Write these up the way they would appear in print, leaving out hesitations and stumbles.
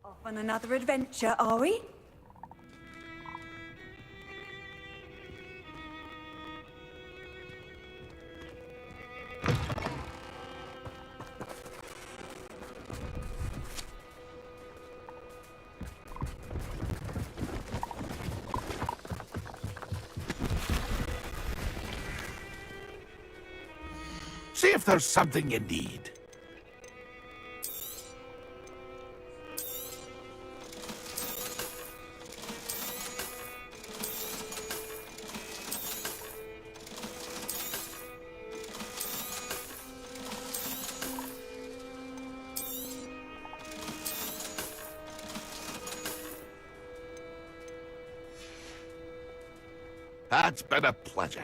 Off on another adventure, are we? See if there's something you need. That's been a pleasure.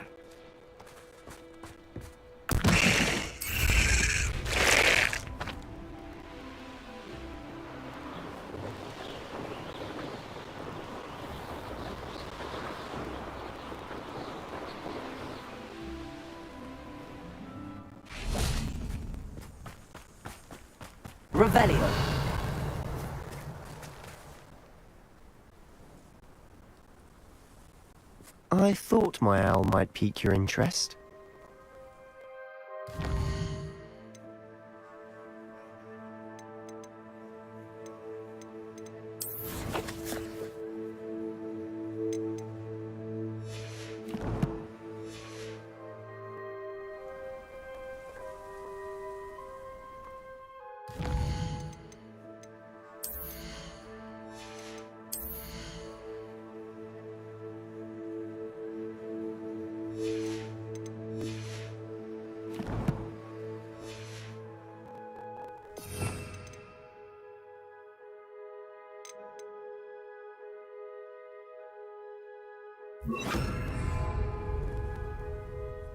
Revelio. I thought my owl might pique your interest.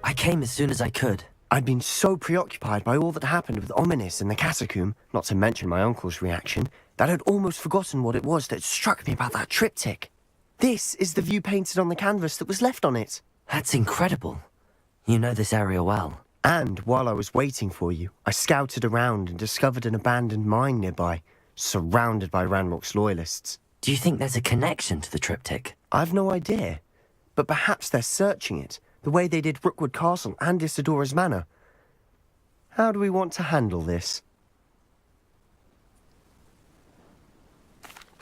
I came as soon as I could. I'd been so preoccupied by all that happened with Ominis in the catacomb, not to mention my uncle's reaction, that I'd almost forgotten what it was that struck me about that triptych. This is the view painted on the canvas that was left on it. That's incredible. You know this area well. And while I was waiting for you, I scouted around and discovered an abandoned mine nearby, surrounded by Ranrock's loyalists. Do you think there's a connection to the triptych? I've no idea, but perhaps they're searching it, the way they did Rookwood Castle and Isidora's Manor. How do we want to handle this?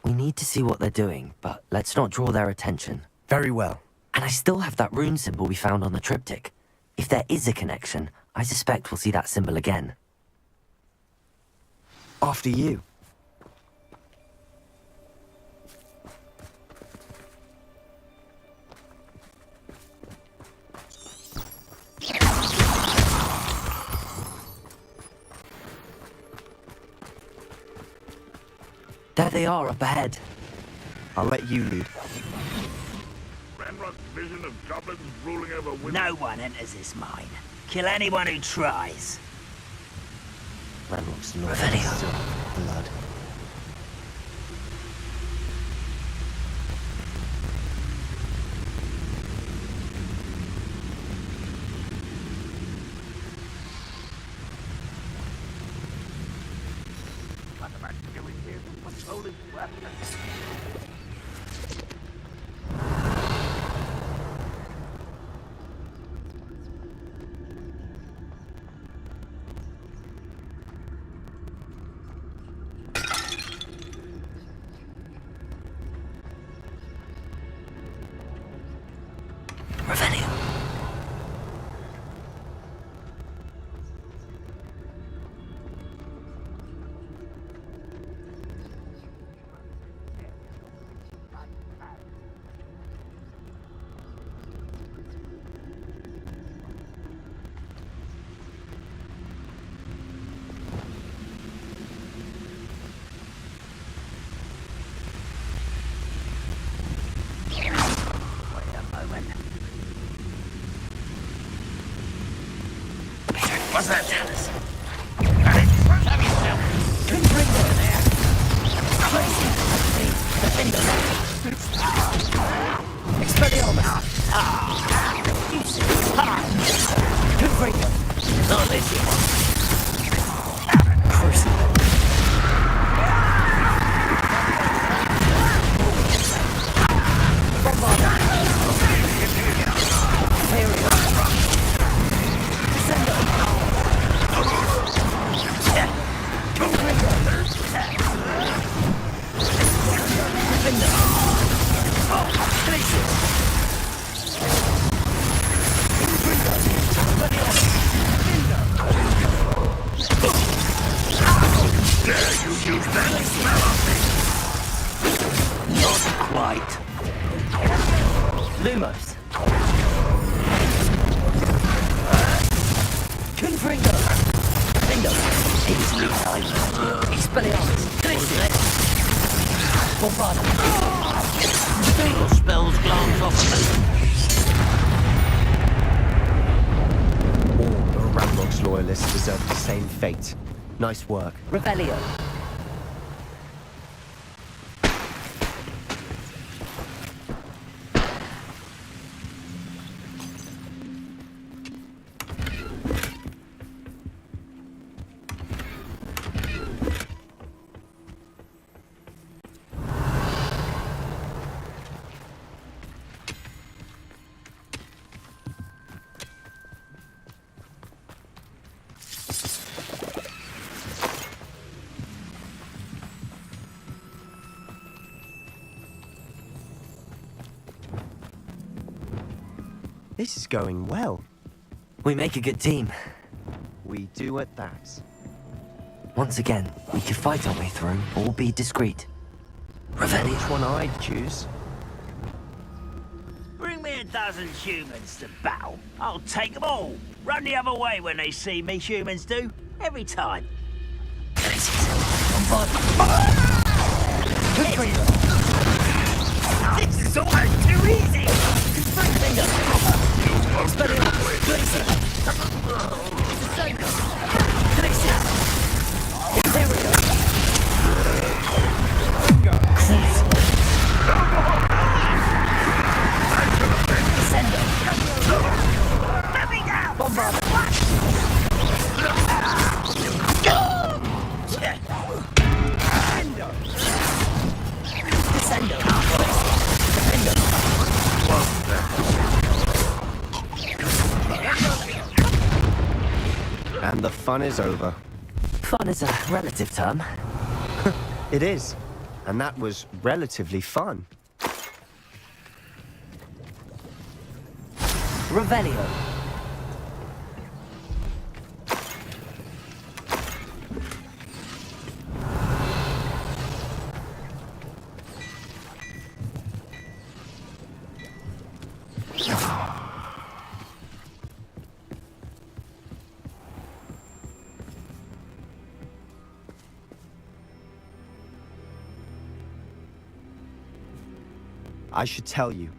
We need to see what they're doing, but let's not draw their attention. Very well. And I still have that rune symbol we found on the triptych. If there is a connection, I suspect we'll see that symbol again. After you. There they are up ahead. I'll let you lead. Ranrock's vision of goblins ruling over women. No one enters this mine. Kill anyone who tries. Ranrock's Revelio. blood. What about killing here? What's holding weapons? Revelio. What's that? Tell us. Quite. Lumos. Confringo. Bingo. Easily timed. Expelliarmus. Glitch. Bombard. Fatal spells glance off. All of Ramrock's loyalists deserve the same fate. Nice work. Revelio. This is going well. We make a good team. We do at that. Once again, we could fight our way through or be discreet. Revelio. Which one I'd choose? Bring me a dozen humans to battle. I'll take them all. Run the other way when they see me, humans do. Every time. This is all too easy! And the fun is over. Fun is a relative term. It is. And that was relatively fun. Revelio. I should tell you.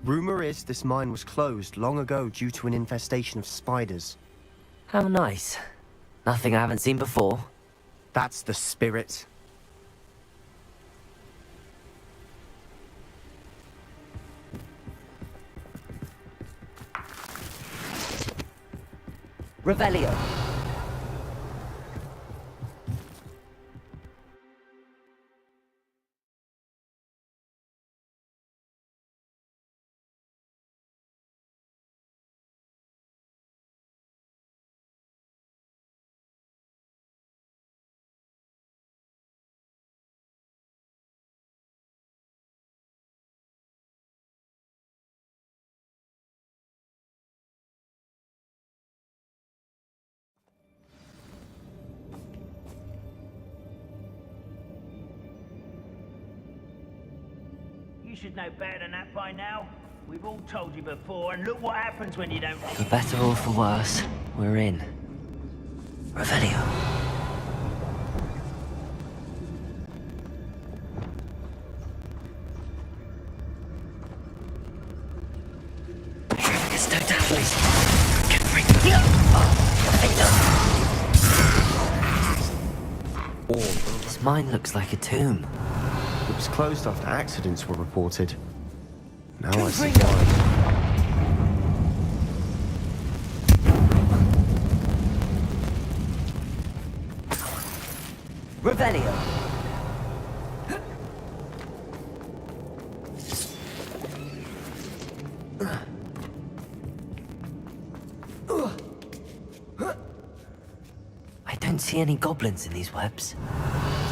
Rumor is this mine was closed long ago due to an infestation of spiders. How nice. Nothing I haven't seen before. That's the spirit. Revelio. You should know better than that by now. We've all told you before, and look what happens when you don't... For better or for worse, we're in. Revelio. This mine looks like a tomb. It was closed after accidents were reported. Now I see why. Revelio. I don't see any goblins in these webs.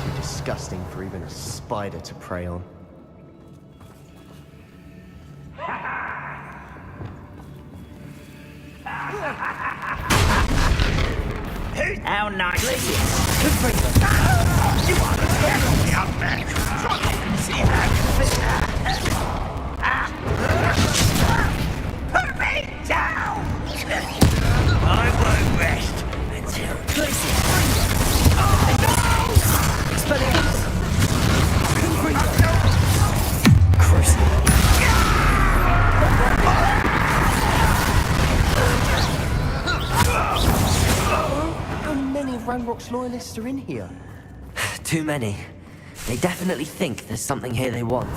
Too disgusting for even a spider to prey on. How nice is it? You are the scared of me out there. So you can see that. Put me down! I won't rest until... How many of Ranrock's loyalists are in here? Too many. They definitely think there's something here they want.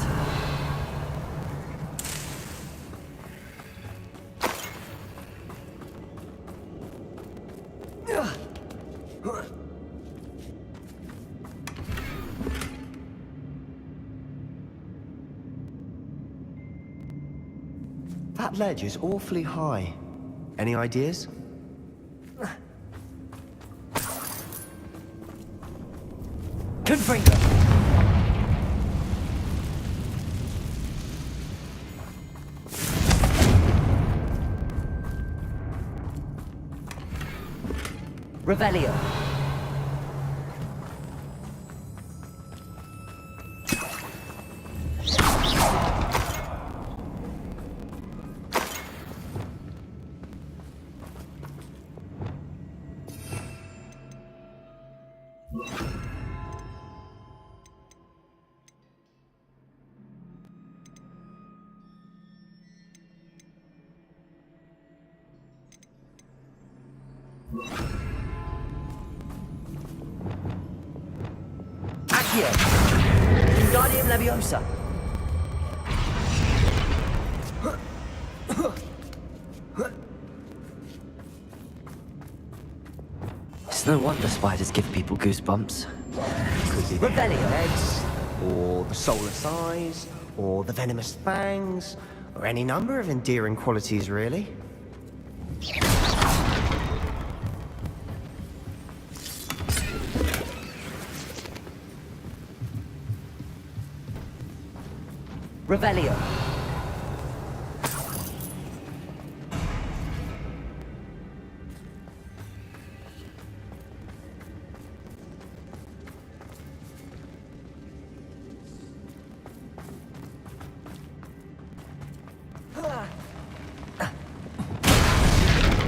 That ledge is awfully high. Any ideas? Confringo! Revelio. Accio! Wingardium Leviosa! It's no wonder spiders give people goosebumps. Could be the Revelio. legs, or the soulless eyes, or the venomous fangs, or any number of endearing qualities, really. Revelio.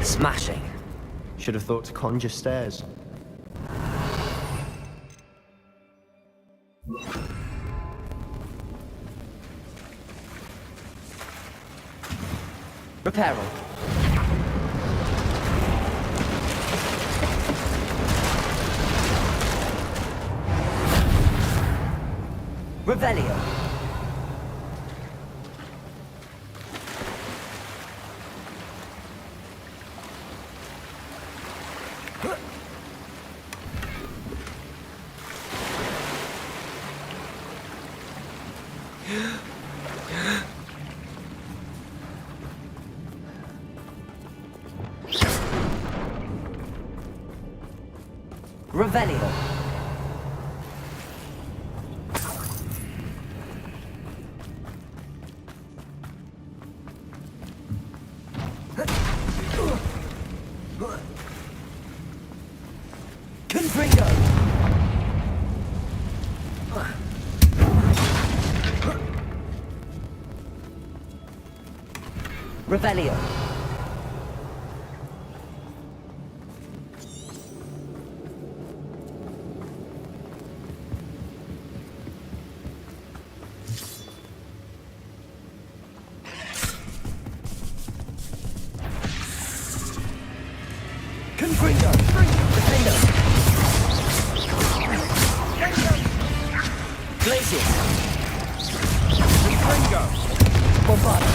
Smashing. Should have thought to conjure stairs. Reparo. Revelio. Revelio. Confringo. Revelio. Confringo. Defender. Glacius. Confringo! Bombarda.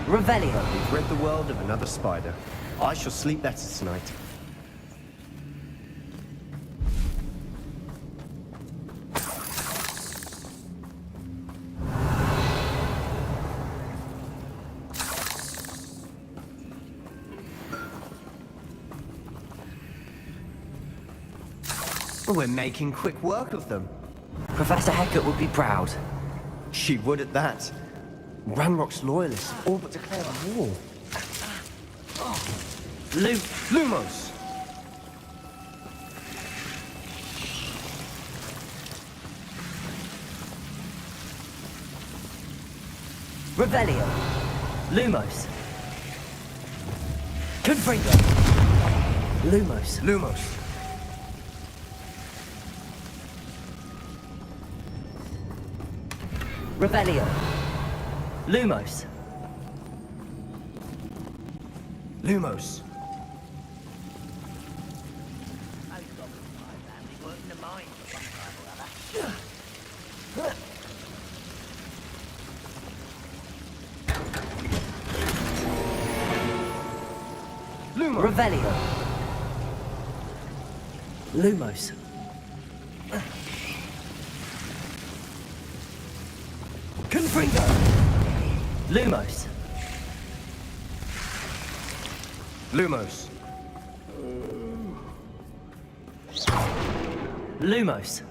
Revelio. We've rid the world of another spider. I shall sleep better tonight. We're making quick work of them. Professor Hecat would be proud. She would at that. Ranrock's loyalists all but declared war. Lumos! Revelio. Lumos. Confringo. Lumos. Lumos. Revelio. Lumos. Lumos. Lumos. Revelio. Lumos. Confringo. Lumos. Lumos. Lumos.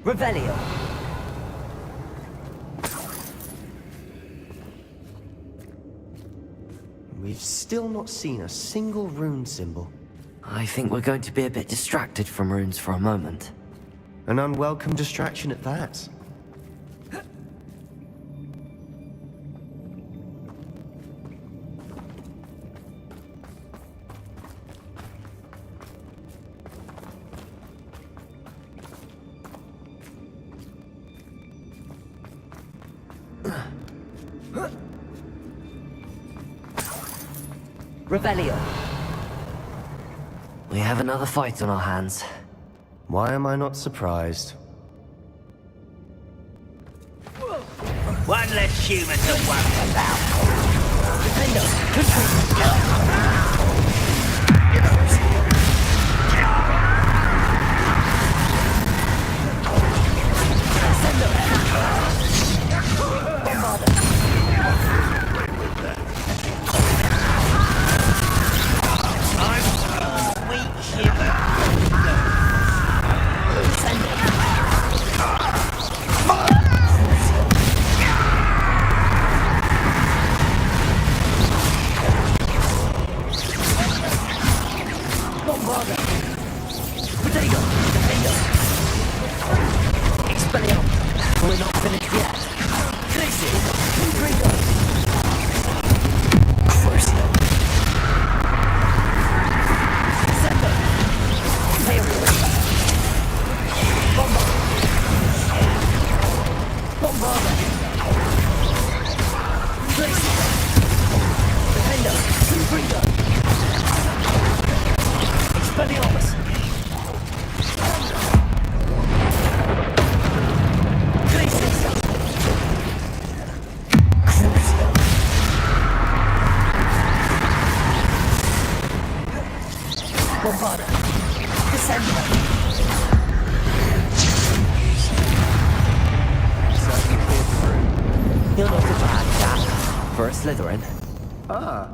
Revelio. We've still not seen a single rune symbol. I think we're going to be a bit distracted from runes for a moment. An unwelcome distraction at that. Revelio. We have another fight on our hands. Why am I not surprised? One less human to worry about. We're not finished yet. for a Slytherin. Ah,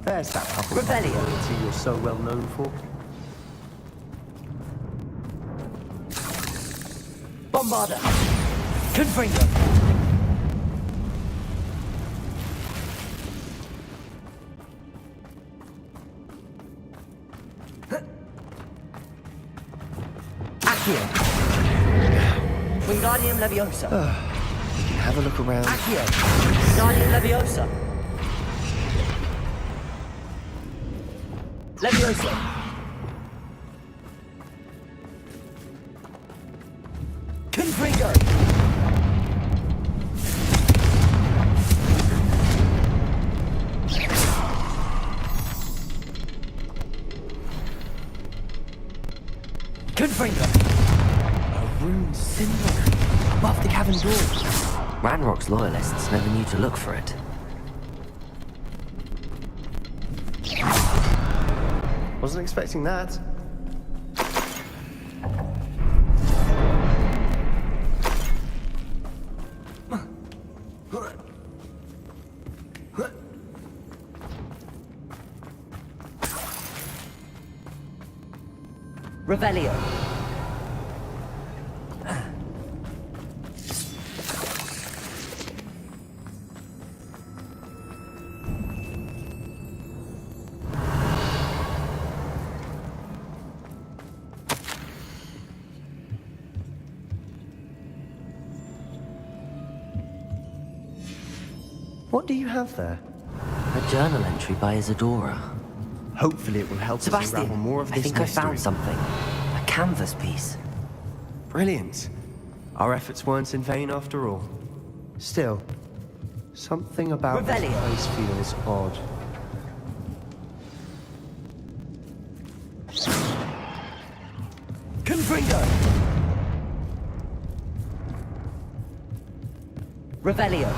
there's that Hufflepuff Rebellion. loyalty you're so well known for. Bombarda. Confringo. Accio. Wingardium Leviosa. You can have a look around. Accio. Wingardium Leviosa. Leviosa. Confringo. Confringo. A rune symbol above the cavern door. Ranrock's loyalists never knew to look for it. Wasn't expecting that. Revelio. What do you have there? A journal entry by Isadora. Hopefully it will help us unravel Sebastian, more of I this think mystery. I found something. A canvas piece. Brilliant. Our efforts weren't in vain after all. Still, something about this Revelio. place feels odd. Confringo. Revelio.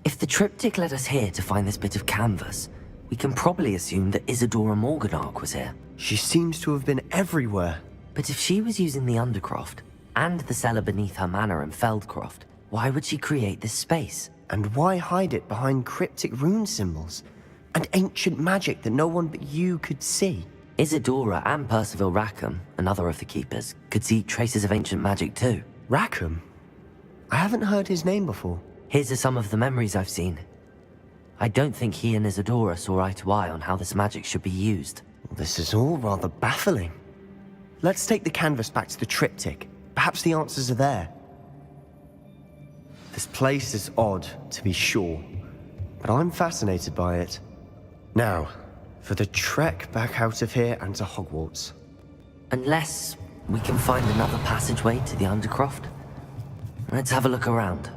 If the triptych led us here to find this bit of canvas, we can probably assume that Isadora Morganach was here. She seems to have been everywhere. But if she was using the Undercroft, and the cellar beneath her manor in Feldcroft, why would she create this space? And why hide it behind cryptic rune symbols? And ancient magic that no one but you could see? Isadora and Percival Rackham, another of the Keepers, could see traces of ancient magic too. Rackham? I haven't heard his name before. His are some of the memories I've seen. I don't think he and Isadora saw eye to eye on how this magic should be used. This is all rather baffling. Let's take the canvas back to the triptych. Perhaps the answers are there. This place is odd, to be sure, but I'm fascinated by it. Now, for the trek back out of here and to Hogwarts. Unless we can find another passageway to the Undercroft. Let's have a look around.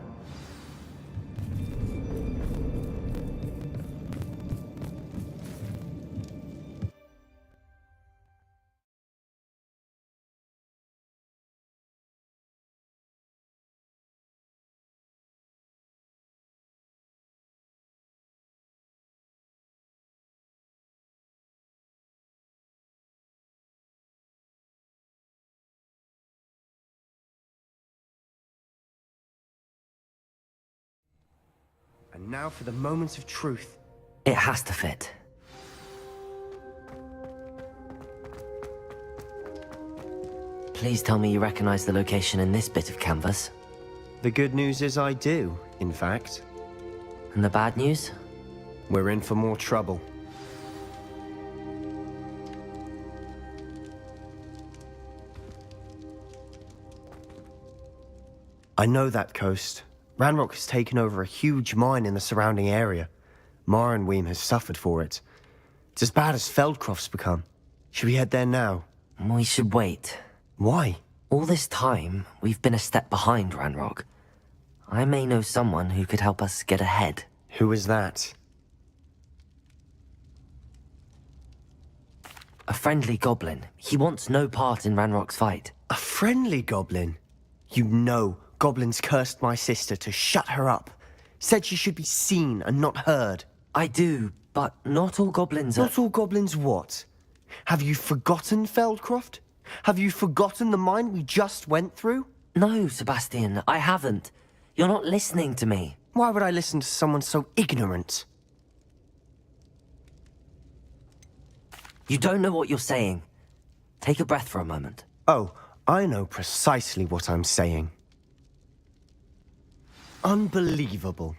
And now for the moment of truth. It has to fit. Please tell me you recognize the location in this bit of canvas. The good news is I do, in fact. And the bad news? We're in for more trouble. I know that coast. Ranrock has taken over a huge mine in the surrounding area. Marrenweem has suffered for it. It's as bad as Feldcroft's become. Should we head there now? We should wait. Why? All this time, we've been a step behind Ranrock. I may know someone who could help us get ahead. Who is that? A friendly goblin. He wants no part in Ranrock's fight. A friendly goblin? You know goblins cursed my sister to shut her up. Said she should be seen and not heard. I do, but not all goblins are... Not all goblins what? Have you forgotten Feldcroft? Have you forgotten the mine we just went through? No, Sebastian, I haven't. You're not listening to me. Why would I listen to someone so ignorant? You don't know what you're saying. Take a breath for a moment. Oh, I know precisely what I'm saying. Unbelievable.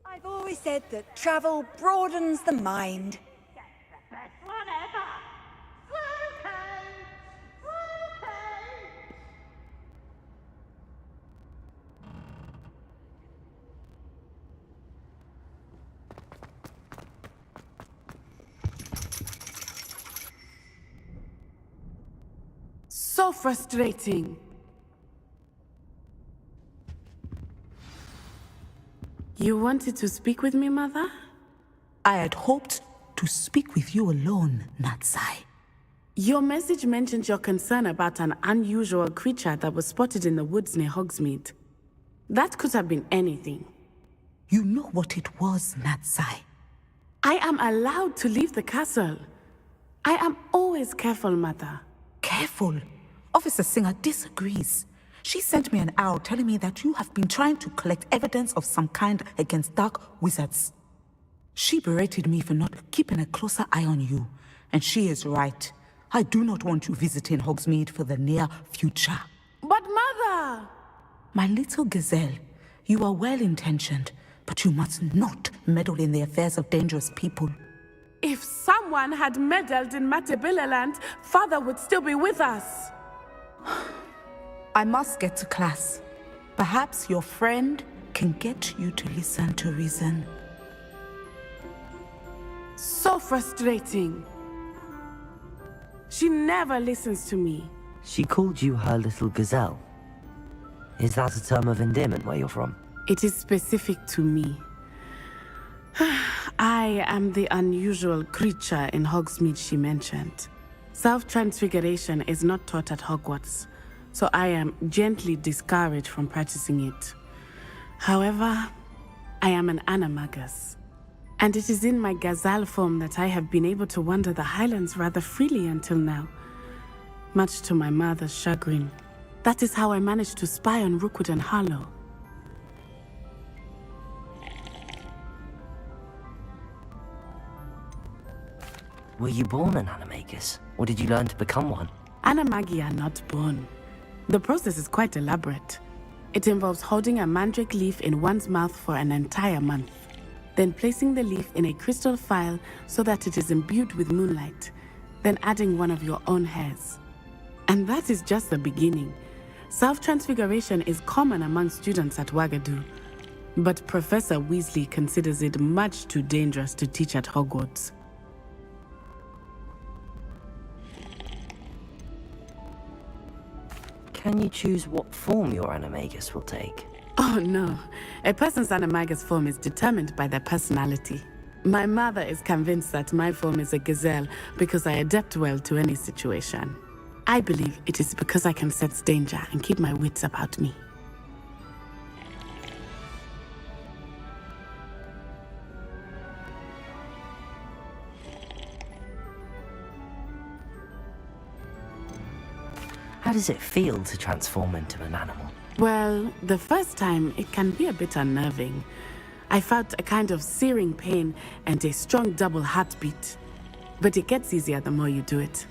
I've always said that travel broadens the mind. Best one ever! Slow-pay! Slow-pay! So frustrating. You wanted to speak with me, Mother? I had hoped to speak with you alone, Natsai. Your message mentioned your concern about an unusual creature that was spotted in the woods near Hogsmeade. That could have been anything. You know what it was, Natsai. I am allowed to leave the castle. I am always careful, Mother. Careful. Officer Singer disagrees. She sent me an owl telling me that you have been trying to collect evidence of some kind against dark wizards. She berated me for not keeping a closer eye on you, and she is right. I do not want you visiting Hogsmeade for the near future. But Mother! My little gazelle, you are well-intentioned, but you must not meddle in the affairs of dangerous people. If someone had meddled in Matabeleland, Father would still be with us. I must get to class. Perhaps your friend can get you to listen to reason. So frustrating. She never listens to me. She called you her little gazelle. Is that a term of endearment where you're from? It is specific to me. I am the unusual creature in Hogsmeade she mentioned. Self-transfiguration is not taught at Hogwarts, so I am gently discouraged from practicing it. However, I am an animagus, and it is in my gazelle form that I have been able to wander the Highlands rather freely until now, much to my mother's chagrin. That is how I managed to spy on Rookwood and Harlow. Were you born an animagus, or did you learn to become one? Animagi are not born. The process is quite elaborate. It involves holding a mandrake leaf in one's mouth for an entire month, then placing the leaf in a crystal phial so that it is imbued with moonlight, then adding one of your own hairs. And that is just the beginning. Self-transfiguration is common among students at Wagadu, but Professor Weasley considers it much too dangerous to teach at Hogwarts. Can you choose what form your animagus will take? Oh no, a person's animagus form is determined by their personality. My mother is convinced that my form is a gazelle because I adapt well to any situation. I believe it is because I can sense danger and keep my wits about me. How does it feel to transform into an animal? Well, the first time it can be a bit unnerving. I felt a kind of searing pain and a strong double heartbeat. But it gets easier the more you do it.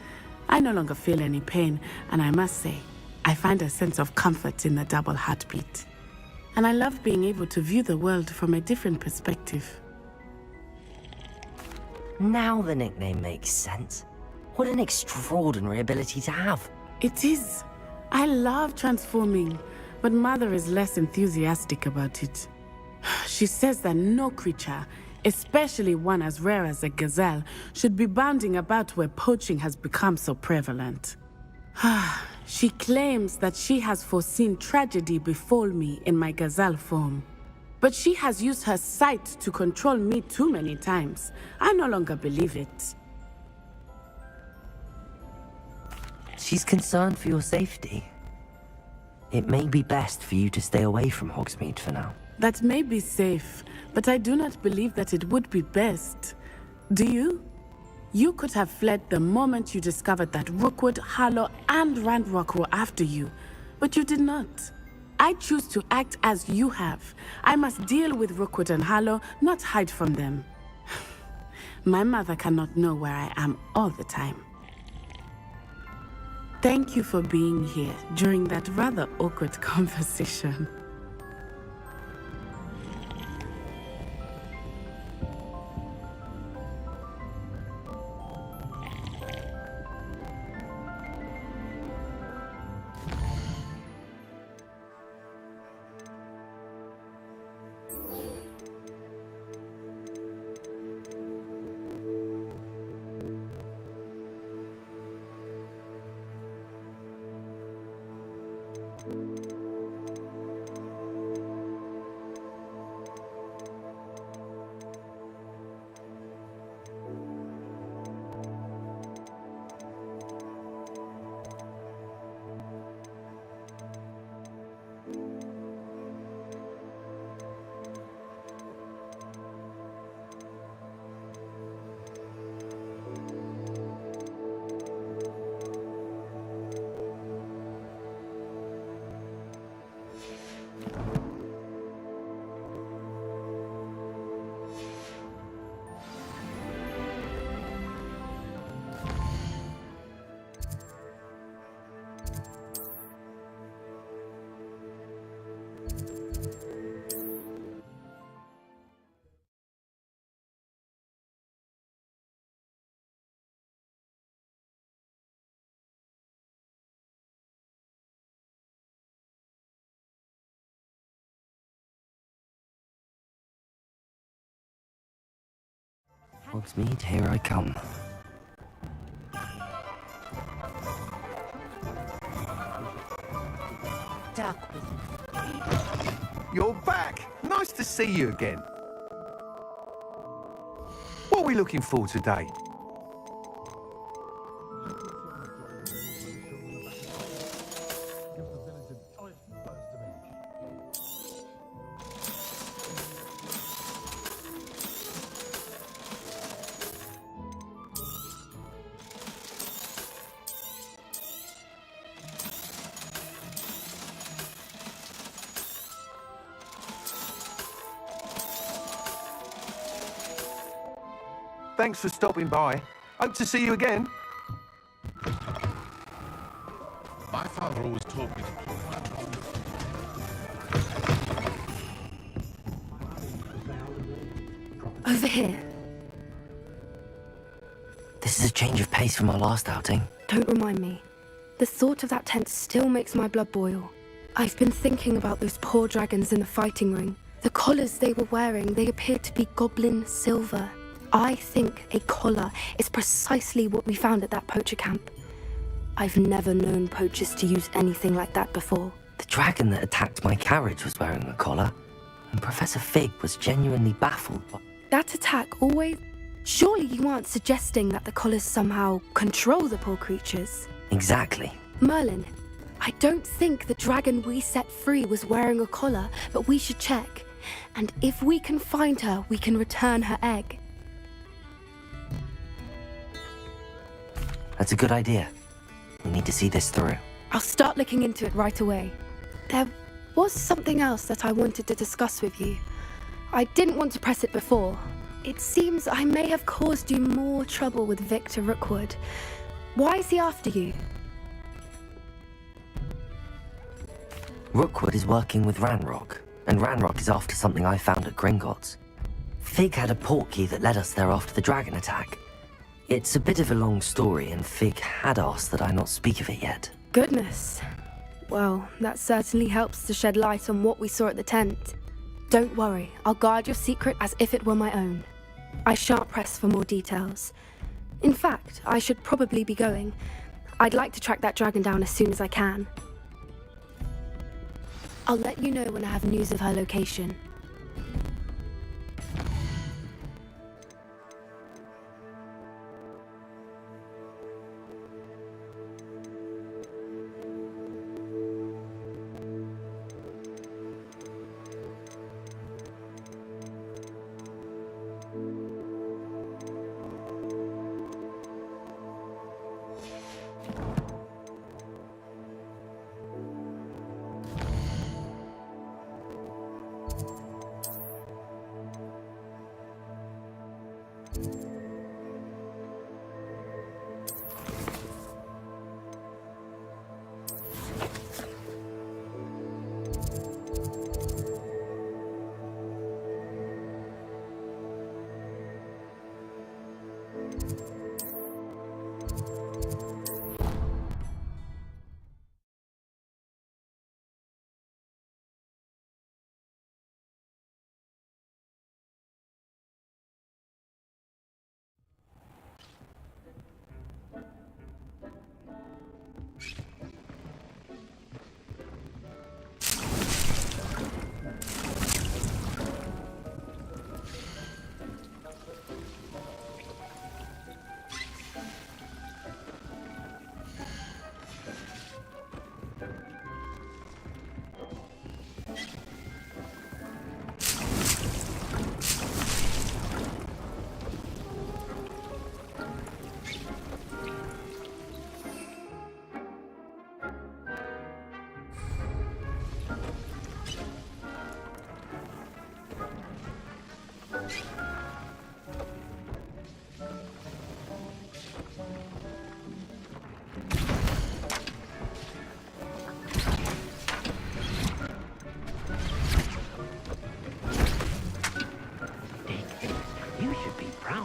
I no longer feel any pain, and I must say, I find a sense of comfort in the double heartbeat. And I love being able to view the world from a different perspective. Now the nickname makes sense. What an extraordinary ability to have. It is. I love transforming, but Mother is less enthusiastic about it. She says that no creature, especially one as rare as a gazelle, should be bounding about where poaching has become so prevalent. She claims that she has foreseen tragedy befall me in my gazelle form. But she has used her sight to control me too many times. I no longer believe it. She's concerned for your safety. It may be best for you to stay away from Hogsmeade for now. That may be safe, but I do not believe that it would be best. Do you? You could have fled the moment you discovered that Rookwood, Harlow, and Ranrock were after you, but you did not. I choose to act as you have. I must deal with Rookwood and Harlow, not hide from them. My mother cannot know where I am all the time. Thank you for being here during that rather awkward conversation. Hogsmeade, here I come. You're back! Nice to see you again. What are we looking for today? Thanks for stopping by. Hope to see you again. My father always taught me to pull my Over here. This is a change of pace from our last outing. Don't remind me. The thought of that tent still makes my blood boil. I've been thinking about those poor dragons in the fighting ring. The collars they were wearing, they appeared to be goblin silver. I think a collar is precisely what we found at that poacher camp. I've never known poachers to use anything like that before. The dragon that attacked my carriage was wearing a collar, and Professor Fig was genuinely baffled by... That attack always... Surely you aren't suggesting that the collars somehow control the poor creatures? Exactly. Merlin, I don't think the dragon we set free was wearing a collar, but we should check. And if we can find her, we can return her egg. That's a good idea. We need to see this through. I'll start looking into it right away. There was something else that I wanted to discuss with you. I didn't want to press it before. It seems I may have caused you more trouble with Victor Rookwood. Why is he after you? Rookwood is working with Ranrock, and Ranrock is after something I found at Gringotts. Fig had a portkey that led us there after the dragon attack. It's a bit of a long story, and Fig had asked that I not speak of it yet. Goodness. Well, that certainly helps to shed light on what we saw at the tent. Don't worry, I'll guard your secret as if it were my own. I shan't press for more details. In fact, I should probably be going. I'd like to track that dragon down as soon as I can. I'll let you know when I have news of her location.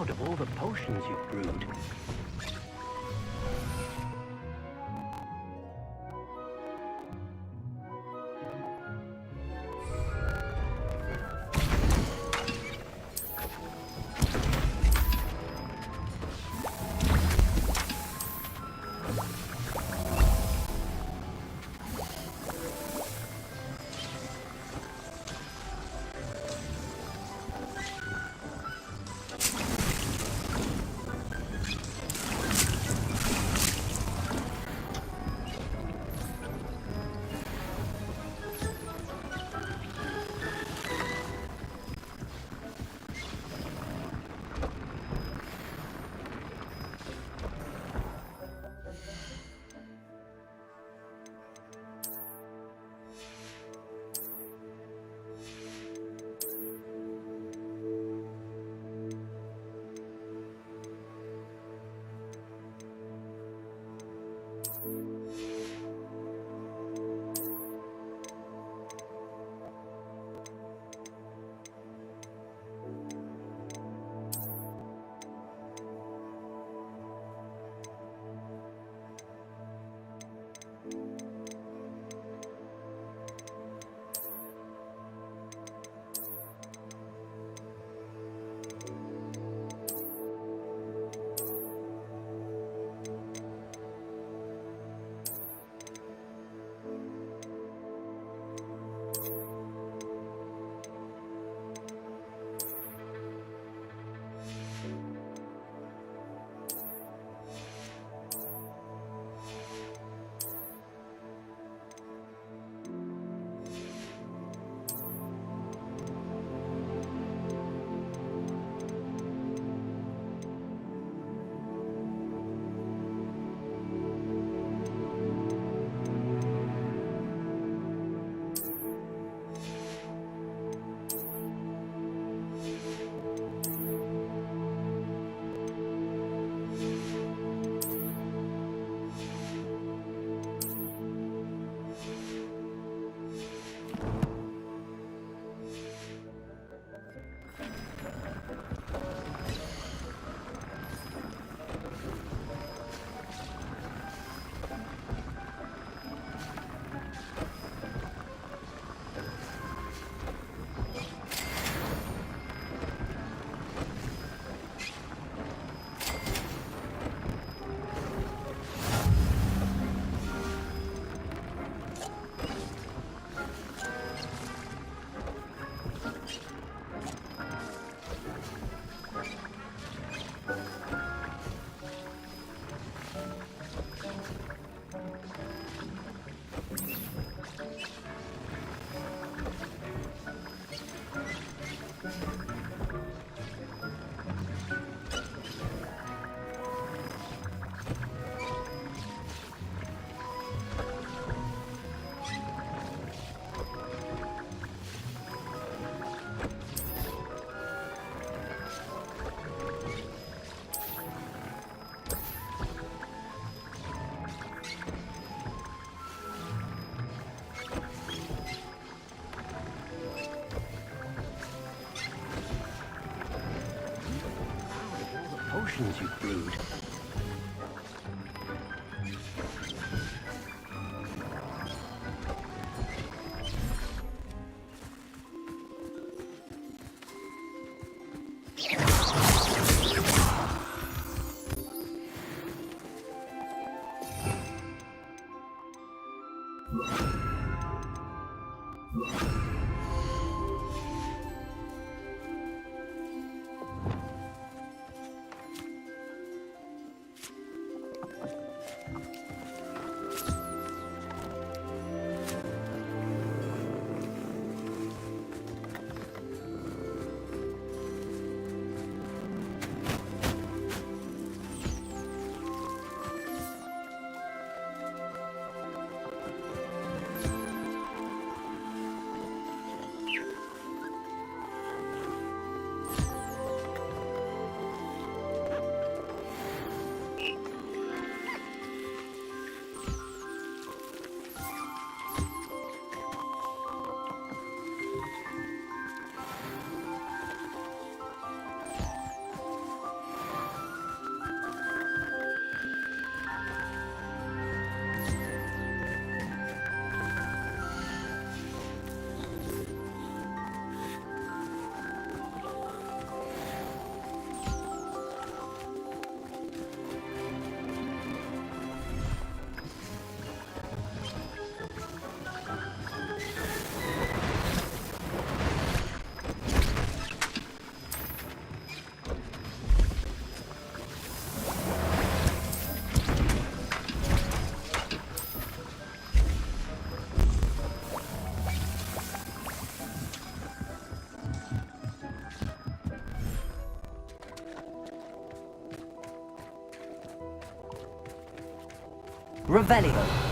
Of all the potions you've brewed. potions you've brewed. Revelio.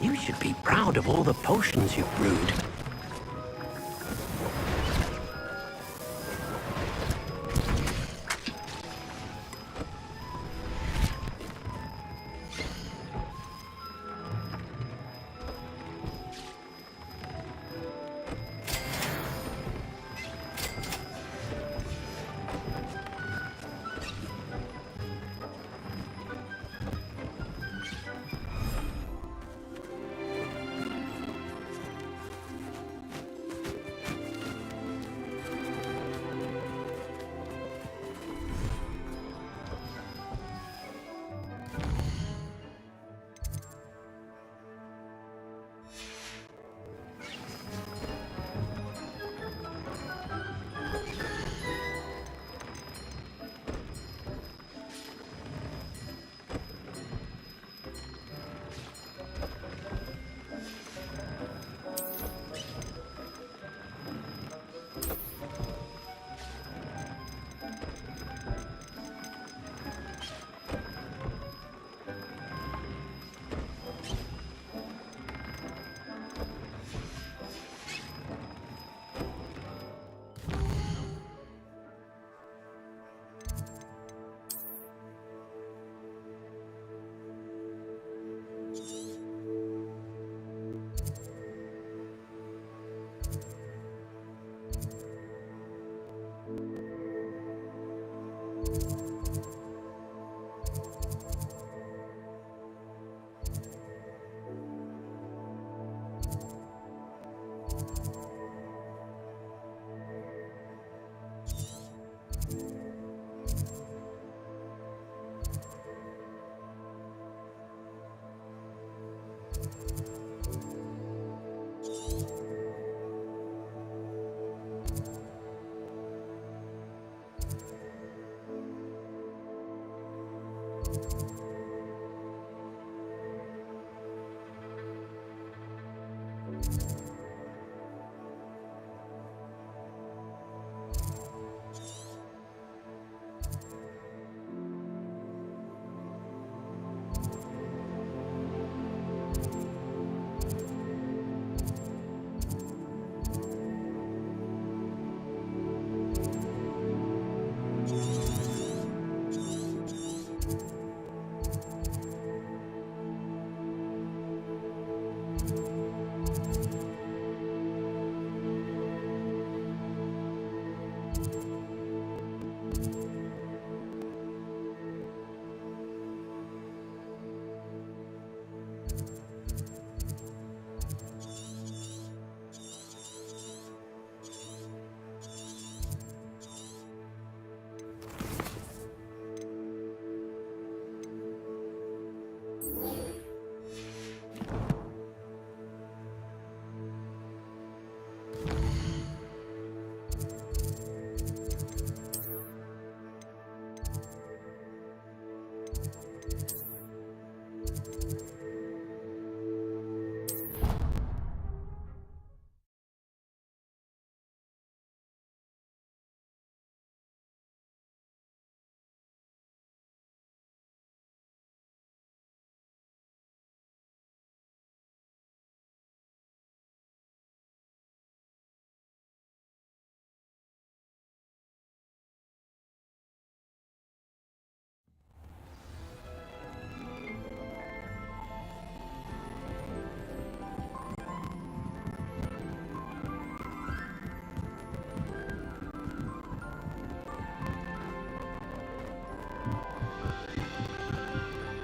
You should be proud of all the potions you've brewed.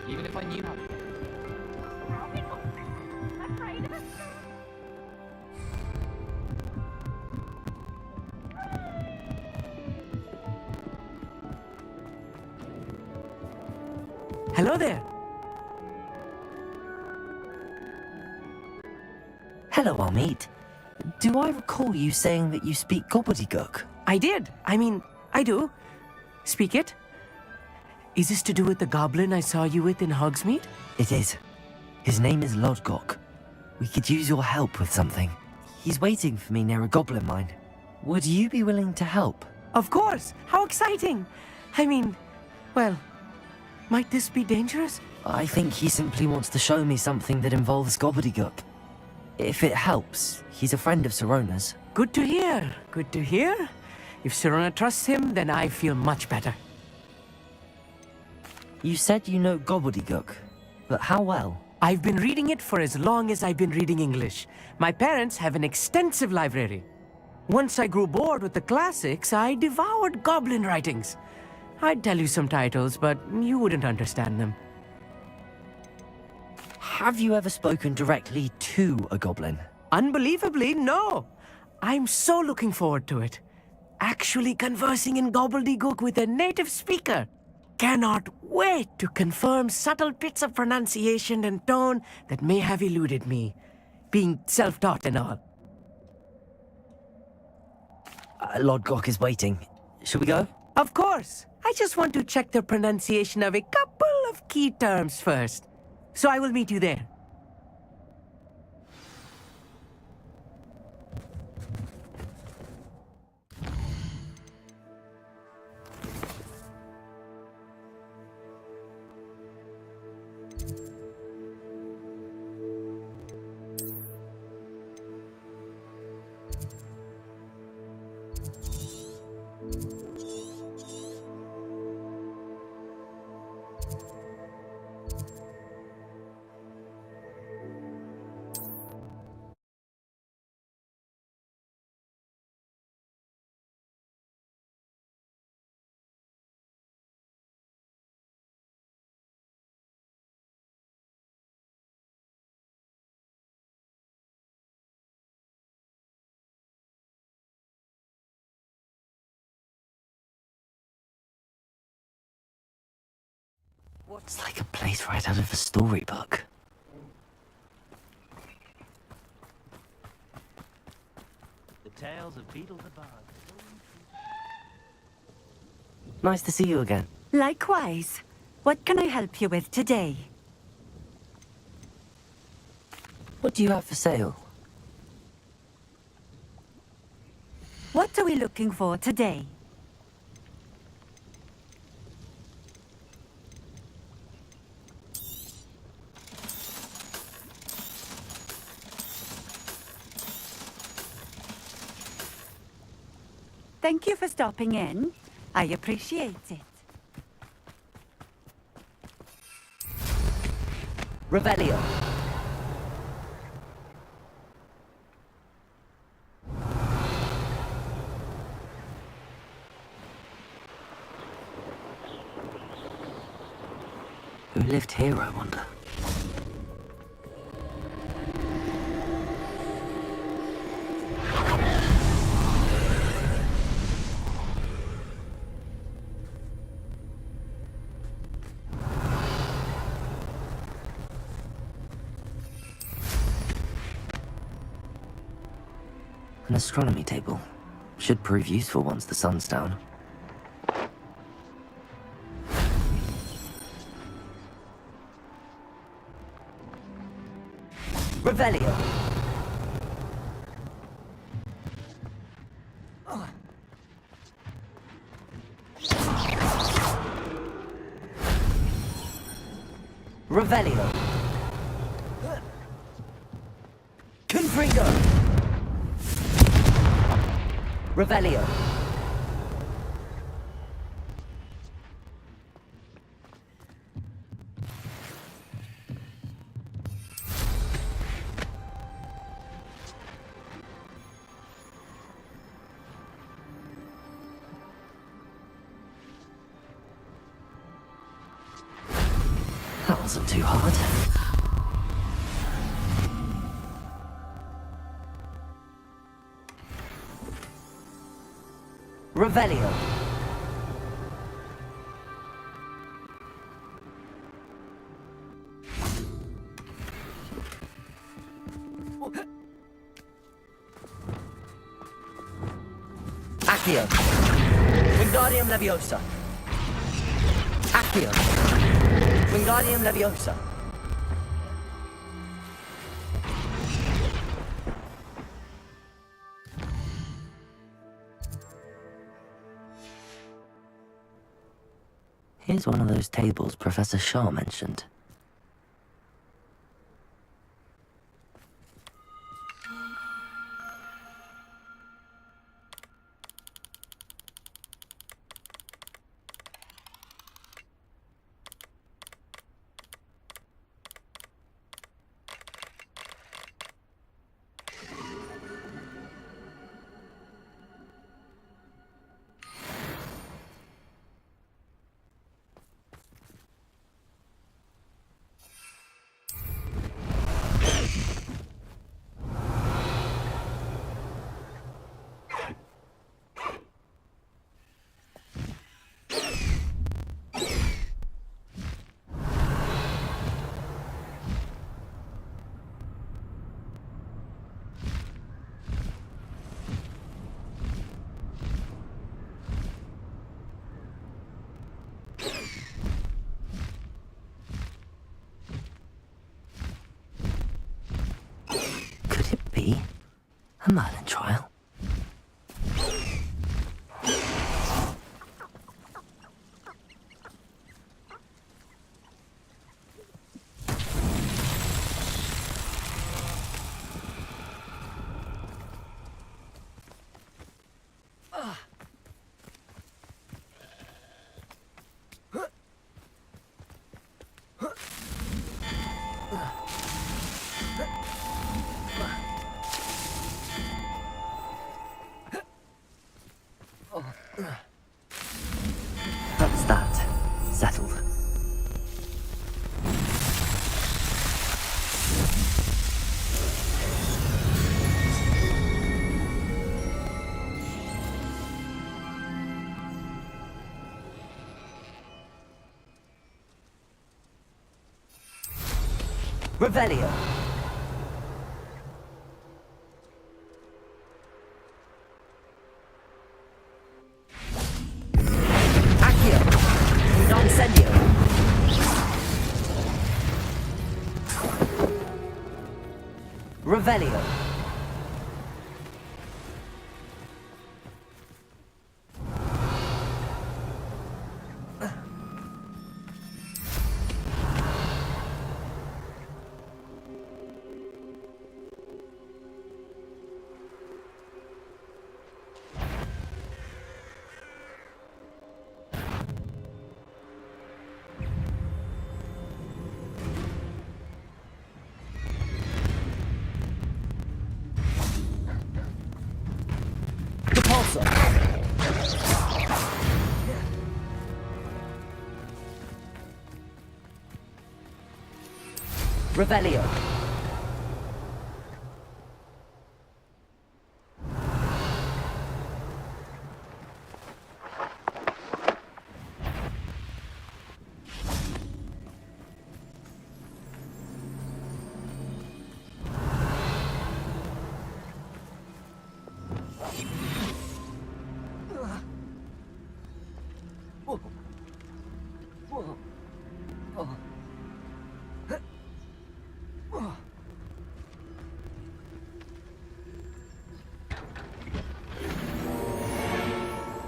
Even if I knew how to. Afraid of it? Hello there. Hello, Amit. Do I recall you saying that you speak gobbledygook? I did. I do. Speak it. Is this to do with the goblin I saw you with in Hogsmeade? It is. His name is Lodgok. We could use your help with something. He's waiting for me near a goblin mine. Would you be willing to help? Of course. How exciting. Well, might this be dangerous? I think he simply wants to show me something that involves gobbledygook. If it helps, he's a friend of Sirona's. Good to hear. Good to hear. If Sirona trusts him, then I feel much better. You said you know gobbledygook, but how well? I've been reading it for as long as I've been reading English. My parents have an extensive library. Once I grew bored with the classics, I devoured goblin writings. I'd tell you some titles, but you wouldn't understand them. Have you ever spoken directly to a goblin? Unbelievably, no. I'm so looking forward to it. Actually conversing in gobbledygook with a native speaker. Cannot wait to confirm subtle bits of pronunciation and tone that may have eluded me, being self-taught and all. Lord Gok is waiting. Shall we go? Of course. I just want to check the pronunciation of a couple of key terms first. So I will meet you there. It's like a place right out of a storybook. The tales of Beetle the Bard. Nice to see you again. Likewise. What can I help you with today? What do you have for sale? What are we looking for today? Thank you for stopping in. I appreciate it. Revelio. Who lived here, I wonder? An astronomy table. Should prove useful once the sun's down. Revelio. Revelio. Confringo. Revelio. That wasn't too hard. Revelio. Accio. Wingardium Leviosa. Accio. Wingardium Leviosa. Here's one of those tables Professor Shah mentioned. see. A Merlin trial. That's that. Settled. Revelio. Accio. Incendio. Revelio. Repulsor. Revelio.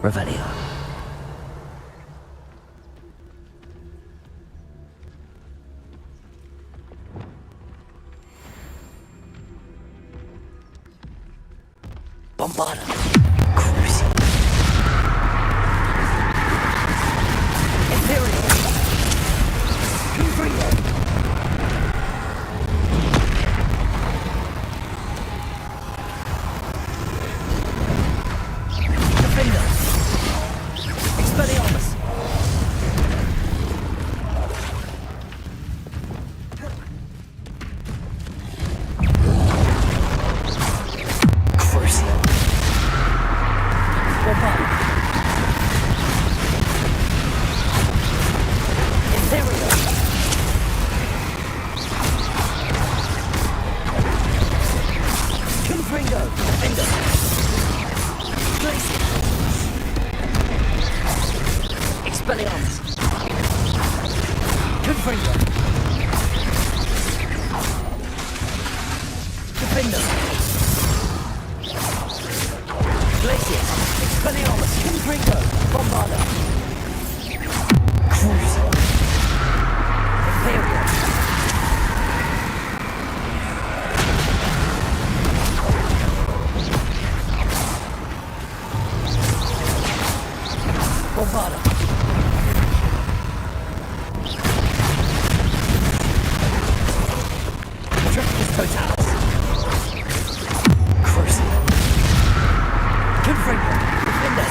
Revelio. Bombarda. Cruising. Imperial. Confringo. Defender. Expelliarmus. Crucio. Bombarda. Imperial. Confringo. Defender. Glacier. Expelliarmus. Confringo. Defender. Glacier. Expelliarmus. Confringo. Bombarda. Cruiser. Imperial. Bombarda. Tripus Totalis. Cruiser. Confringo. Defender.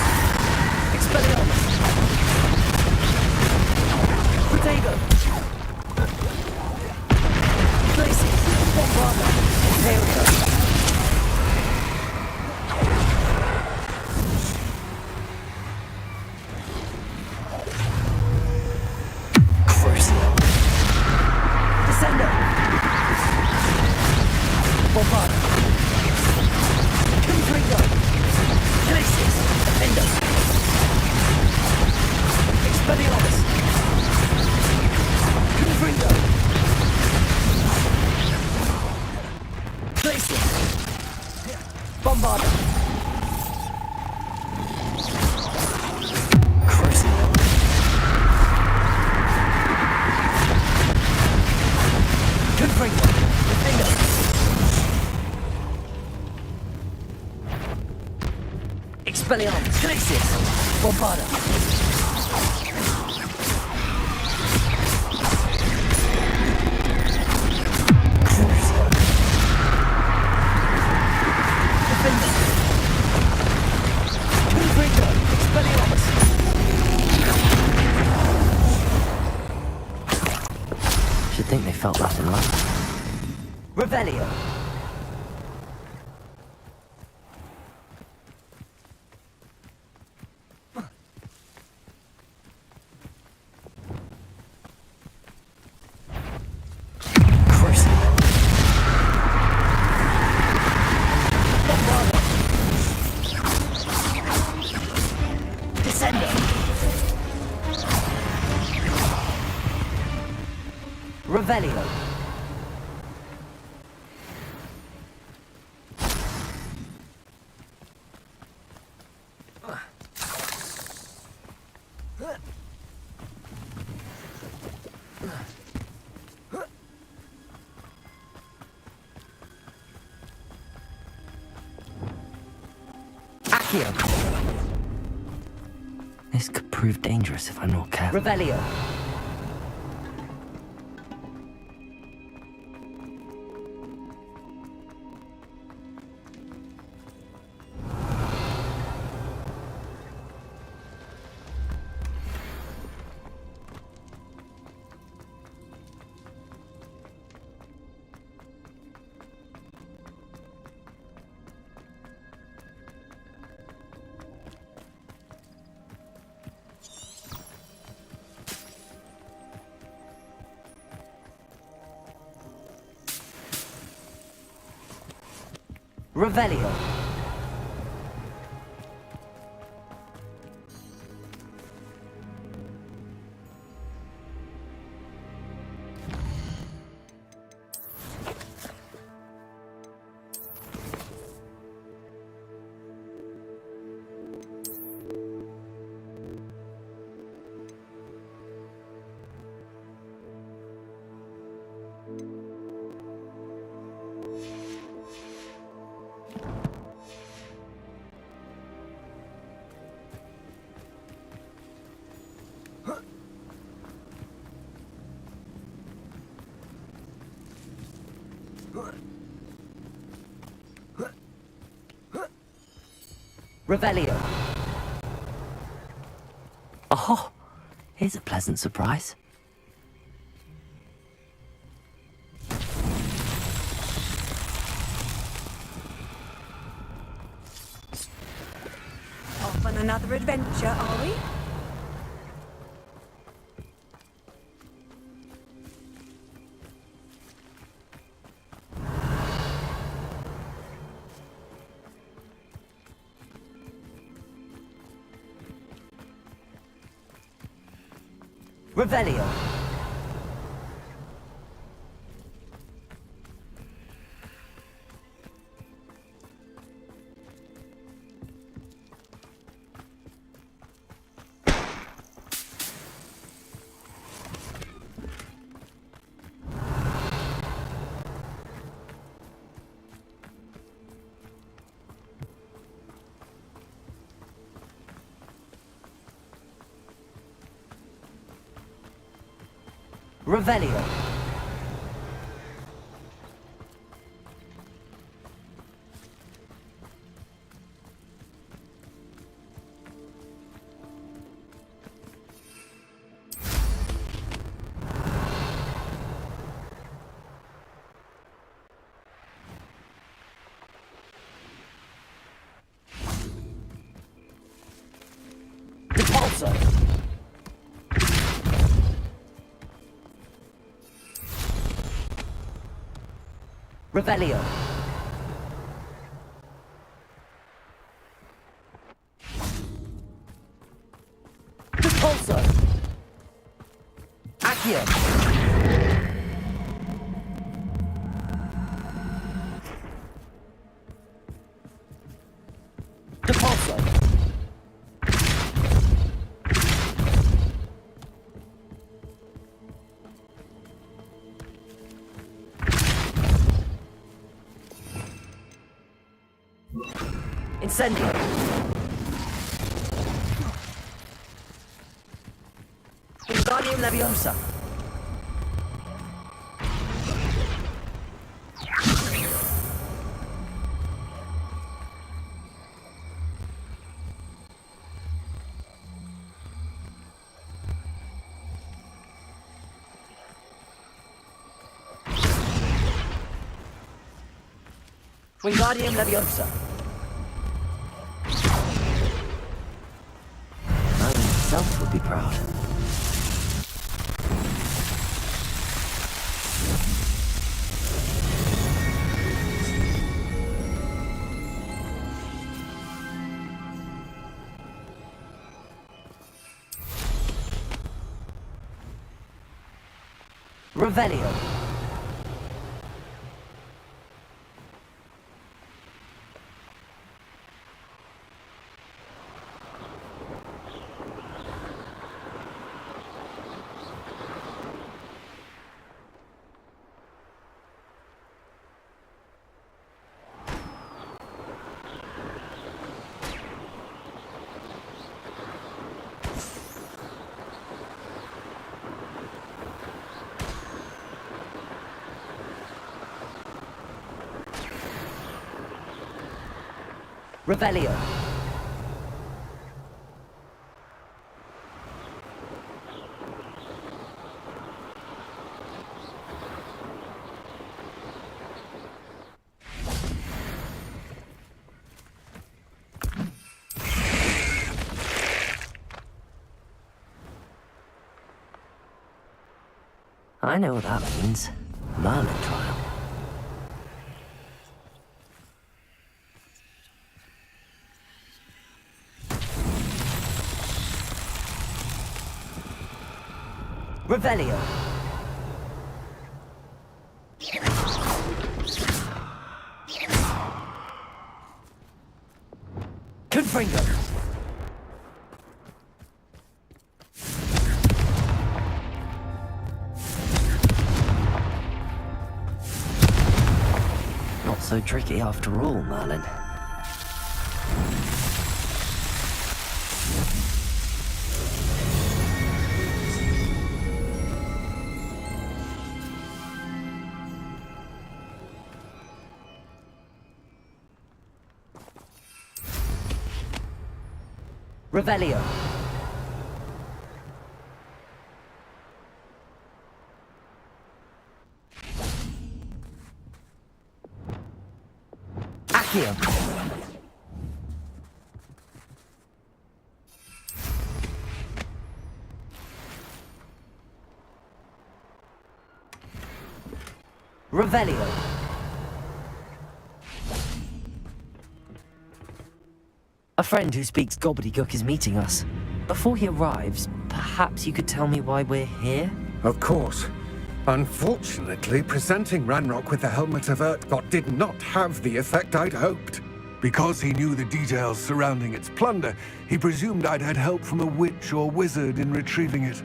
Expelliarmus. Potato. Glacier. Bombarda. Imperial. Crucio. Descender. Bombarda. Confringo. Glacier. Defender. Expelliarmus. Confringo. Glacier. Bombarda. Confringo. Defendo. Expelliarmus. Crisis. Bombarda. Should think they felt that in London. Revelio. Revelio. Accio. This could prove dangerous if I'm not careful. Revelio. Revelio. Revelio. Oh, here's a pleasant surprise. Off on another adventure, are we? Revelio. Revelio. Repulsor. Revelio. Repulsor. Accio. Incendio! Wingardium Leviosa! Wingardium Leviosa! Merlin himself would be proud. Revelio. Revelio. I know what that means. Merlin trial. Revelio. Confringo. Not so tricky after all, Merlin. Revelio. Accio. Revelio. A friend who speaks gobbledygook is meeting us. Before he arrives, perhaps you could tell me why we're here? Of course. Unfortunately, presenting Ranrock with the Helmet of Urtkot did not have the effect I'd hoped. Because he knew the details surrounding its plunder, he presumed I'd had help from a witch or wizard in retrieving it.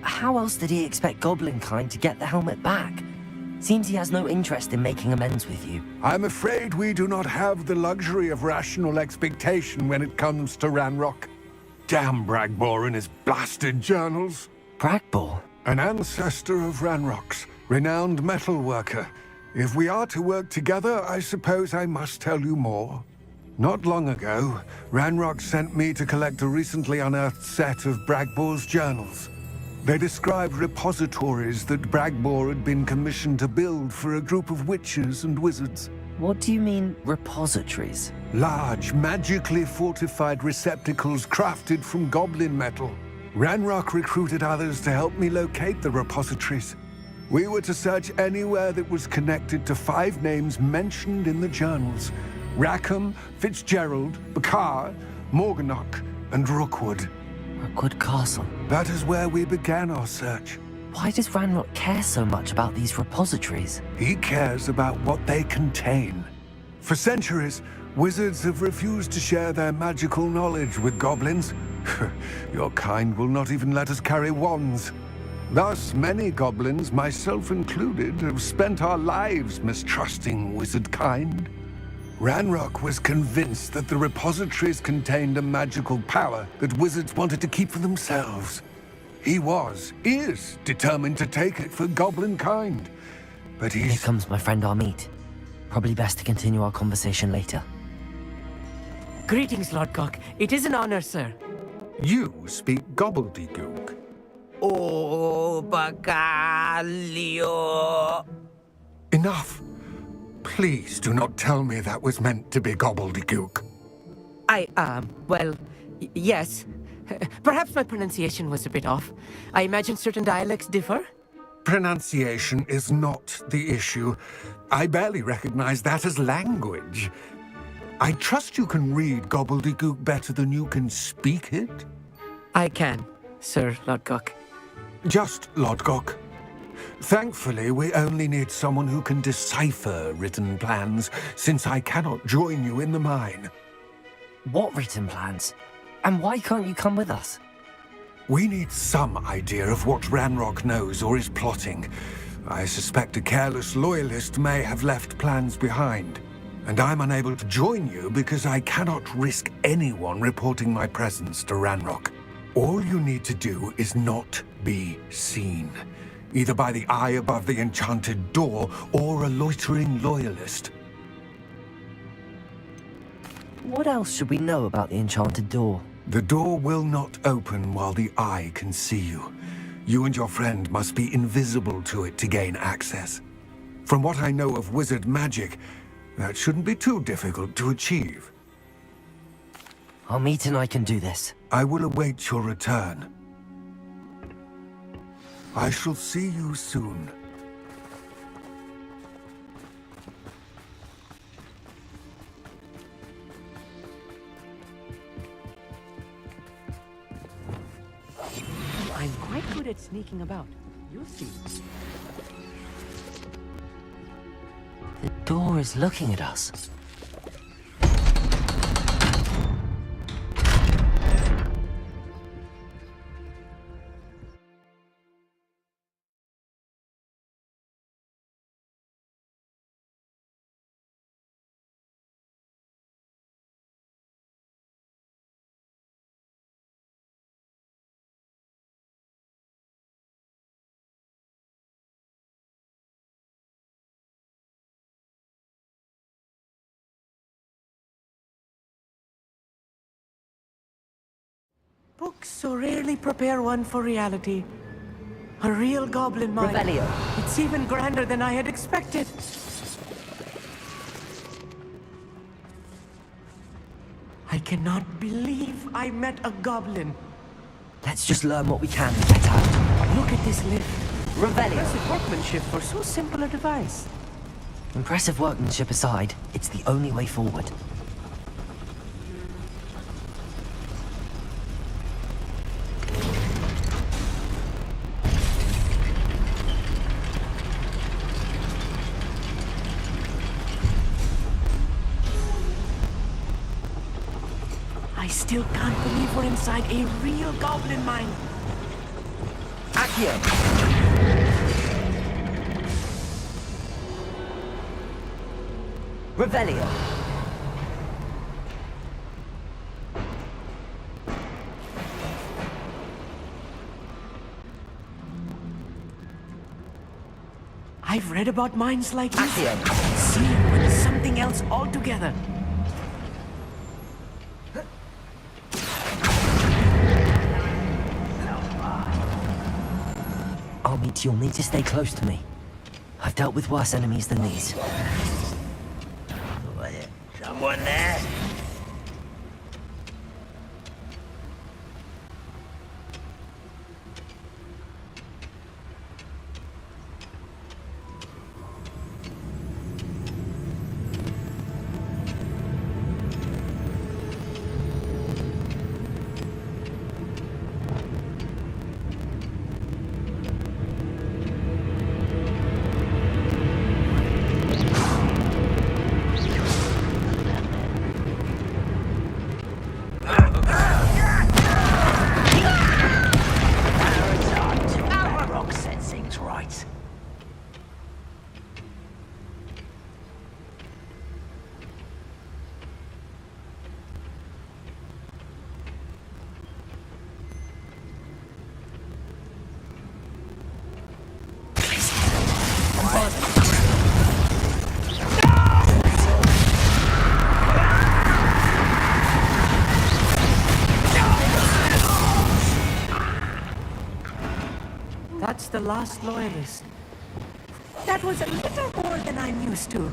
How else did he expect Goblinkind to get the helmet back? Seems he has no interest in making amends with you. I'm afraid we do not have the luxury of rational expectation when it comes to Ranrock. Damn Bragbor and his blasted journals. Bragbor? An ancestor of Ranrock's, renowned metal worker. If we are to work together, I suppose I must tell you more. Not long ago, Ranrock sent me to collect a recently unearthed set of Bragbor's journals. They described repositories that Bragbor had been commissioned to build for a group of witches and wizards. What do you mean, repositories? Large, magically fortified receptacles crafted from goblin metal. Ranrock recruited others to help me locate the repositories. We were to search anywhere that was connected to 5 names mentioned in the journals: Rackham, Fitzgerald, Bakar, Morganach, and Rookwood. Rookwood Castle. That is where we began our search. Why does Ranrock care so much about these repositories? He cares about what they contain. For centuries, wizards have refused to share their magical knowledge with goblins. Your kind will not even let us carry wands. Thus, many goblins, myself included, have spent our lives mistrusting wizard kind. Ranrock was convinced that the repositories contained a magical power that wizards wanted to keep for themselves. He is determined to take it for goblin kind. But Here comes my friend Amit. Probably best to continue our conversation later. Greetings, Lord Cock. It is an honor, sir. You speak gobbledygook. Oh, Bacalio. Enough. Please do not tell me that was meant to be gobbledygook. Yes. Perhaps my pronunciation was a bit off. I imagine certain dialects differ? Pronunciation is not the issue. I barely recognize that as language. I trust you can read gobbledygook better than you can speak it? I can, Sir Lodgok. Just Lodgok. Thankfully, we only need someone who can decipher written plans, since I cannot join you in the mine. What written plans? And why can't you come with us? We need some idea of what Ranrock knows or is plotting. I suspect a careless loyalist may have left plans behind. And I'm unable to join you because I cannot risk anyone reporting my presence to Ranrock. All you need to do is not be seen, either by the eye above the enchanted door or a loitering loyalist. What else should we know about the enchanted door? The door will not open while the eye can see you. You and your friend must be invisible to it to gain access. From what I know of wizard magic, that shouldn't be too difficult to achieve. Amit and I can do this. I will await your return. I shall see you soon. I'm quite good at sneaking about. You'll see. The door is looking at us. Books so rarely prepare one for reality. A real goblin mind. Revelio. It's even grander than I had expected. I cannot believe I met a goblin. Let's just learn what we can and get out. Look at this lift. Revelio. Impressive workmanship for so simple a device. Impressive workmanship aside, it's the only way forward. I still can't believe we're inside a real goblin mine. Accio! Revelio! I've read about mines like this. Accio! Seeing one is something else altogether. Amit, you'll need to stay close to me. I've dealt with worse enemies than these. Someone there? That's the last loyalist. That was a little more than I'm used to.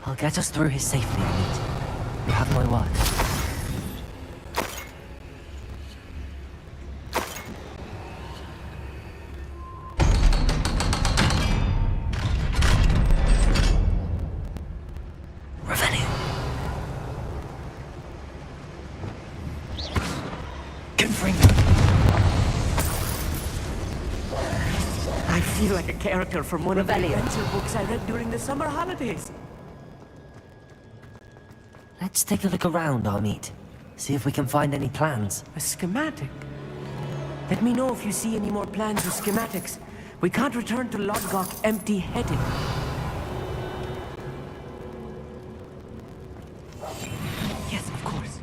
I'll get us through here safely, Amit. You have my word. I feel like a character from one of the adventure books I read during the summer holidays. Let's take a look around, Amit. See if we can find any plans. A schematic? Let me know if you see any more plans or schematics. We can't return to Lodgok empty-headed. Yes, of course.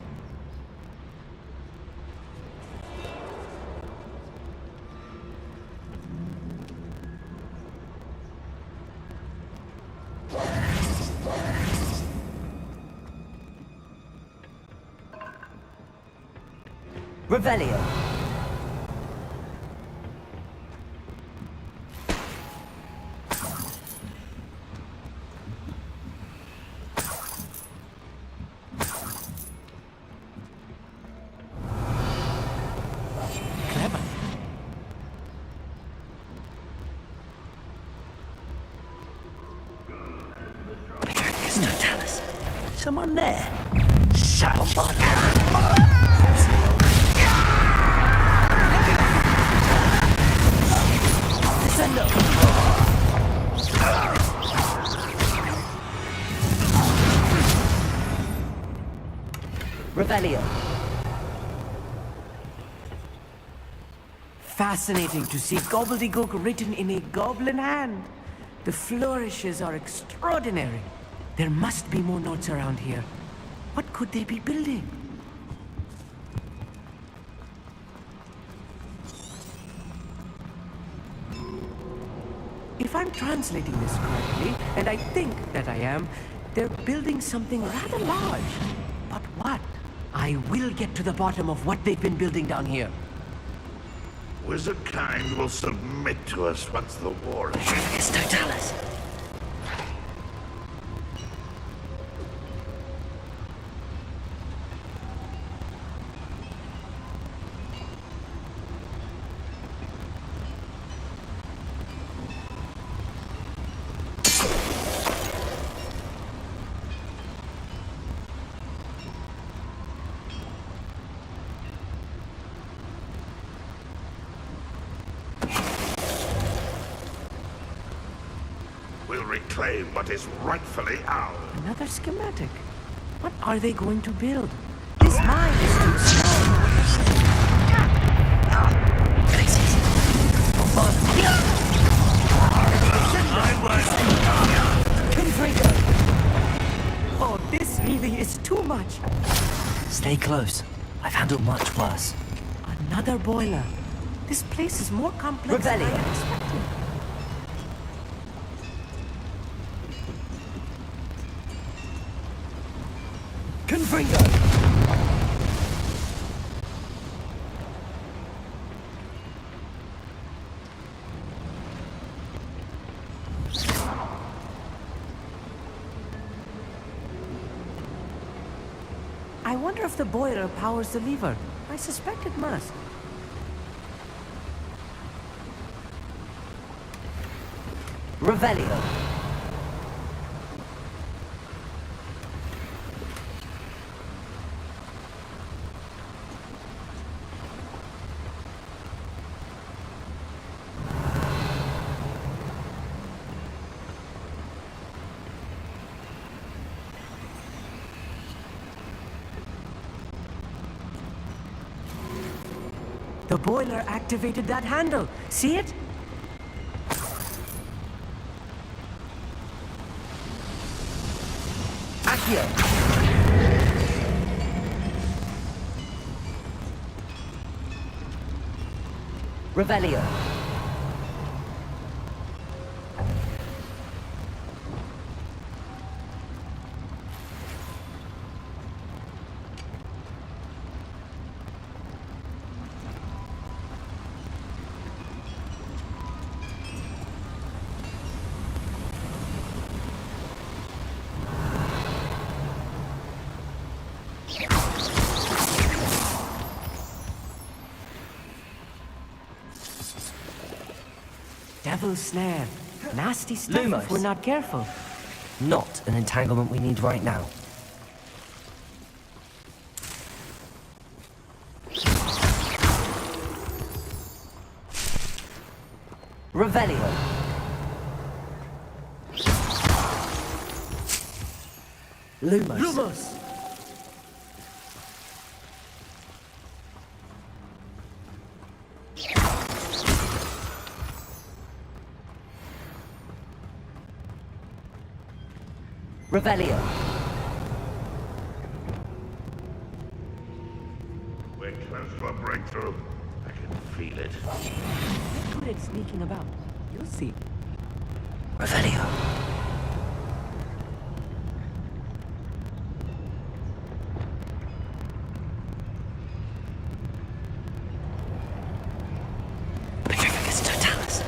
Revelio. Clever. It's no Dallas. Someone there? Someone. Revelio. Fascinating to see gobbledygook written in a goblin hand. The flourishes are extraordinary. There must be more notes around here. What could they be building? If I'm translating this correctly, and I think that I am, they're building something rather large. But what? I will get to the bottom of what they've been building down here. Wizard kind will submit to us once the war is... It's no Dallas. We'll reclaim what is rightfully ours. Another schematic. What are they going to build? This mine is too small. Oh, this really is too much. Stay close. I've handled much worse. Another boiler. This place is more complex than I Revelio. had expected. Confringo! I wonder if the boiler powers the lever. I suspect it must. Revelio. The boiler activated that handle. See it? Accio. Revelio. devil's snare. Nasty stuff Lumos. if we're not careful. Not an entanglement we need right now. Revelio. Lumos. Lumos! Revelio. We're close to a breakthrough. I can feel it. Get good at sneaking about. You'll see. Revelio. Petrificus totalis.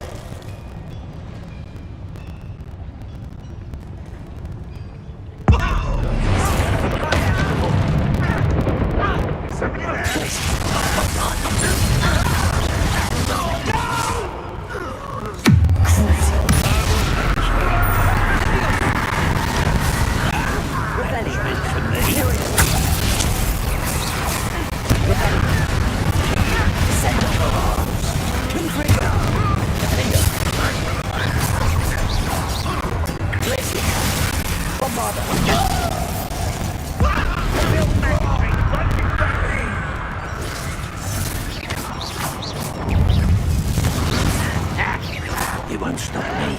You won't stop me.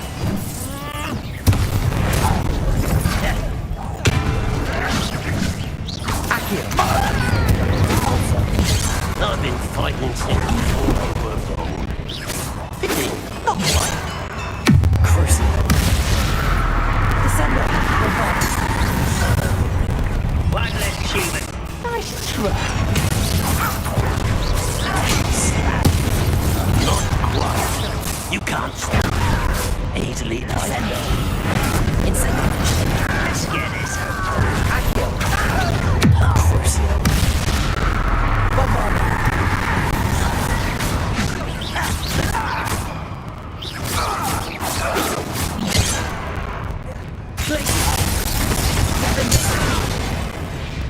I've been fighting since before I was old. Fitting, not quite. Crucible. Descender. One less human. Nice try. Not quite. You can't stop me. Easily Descender. Incendio. Let's get this. Accio. Crucio. Bombarda.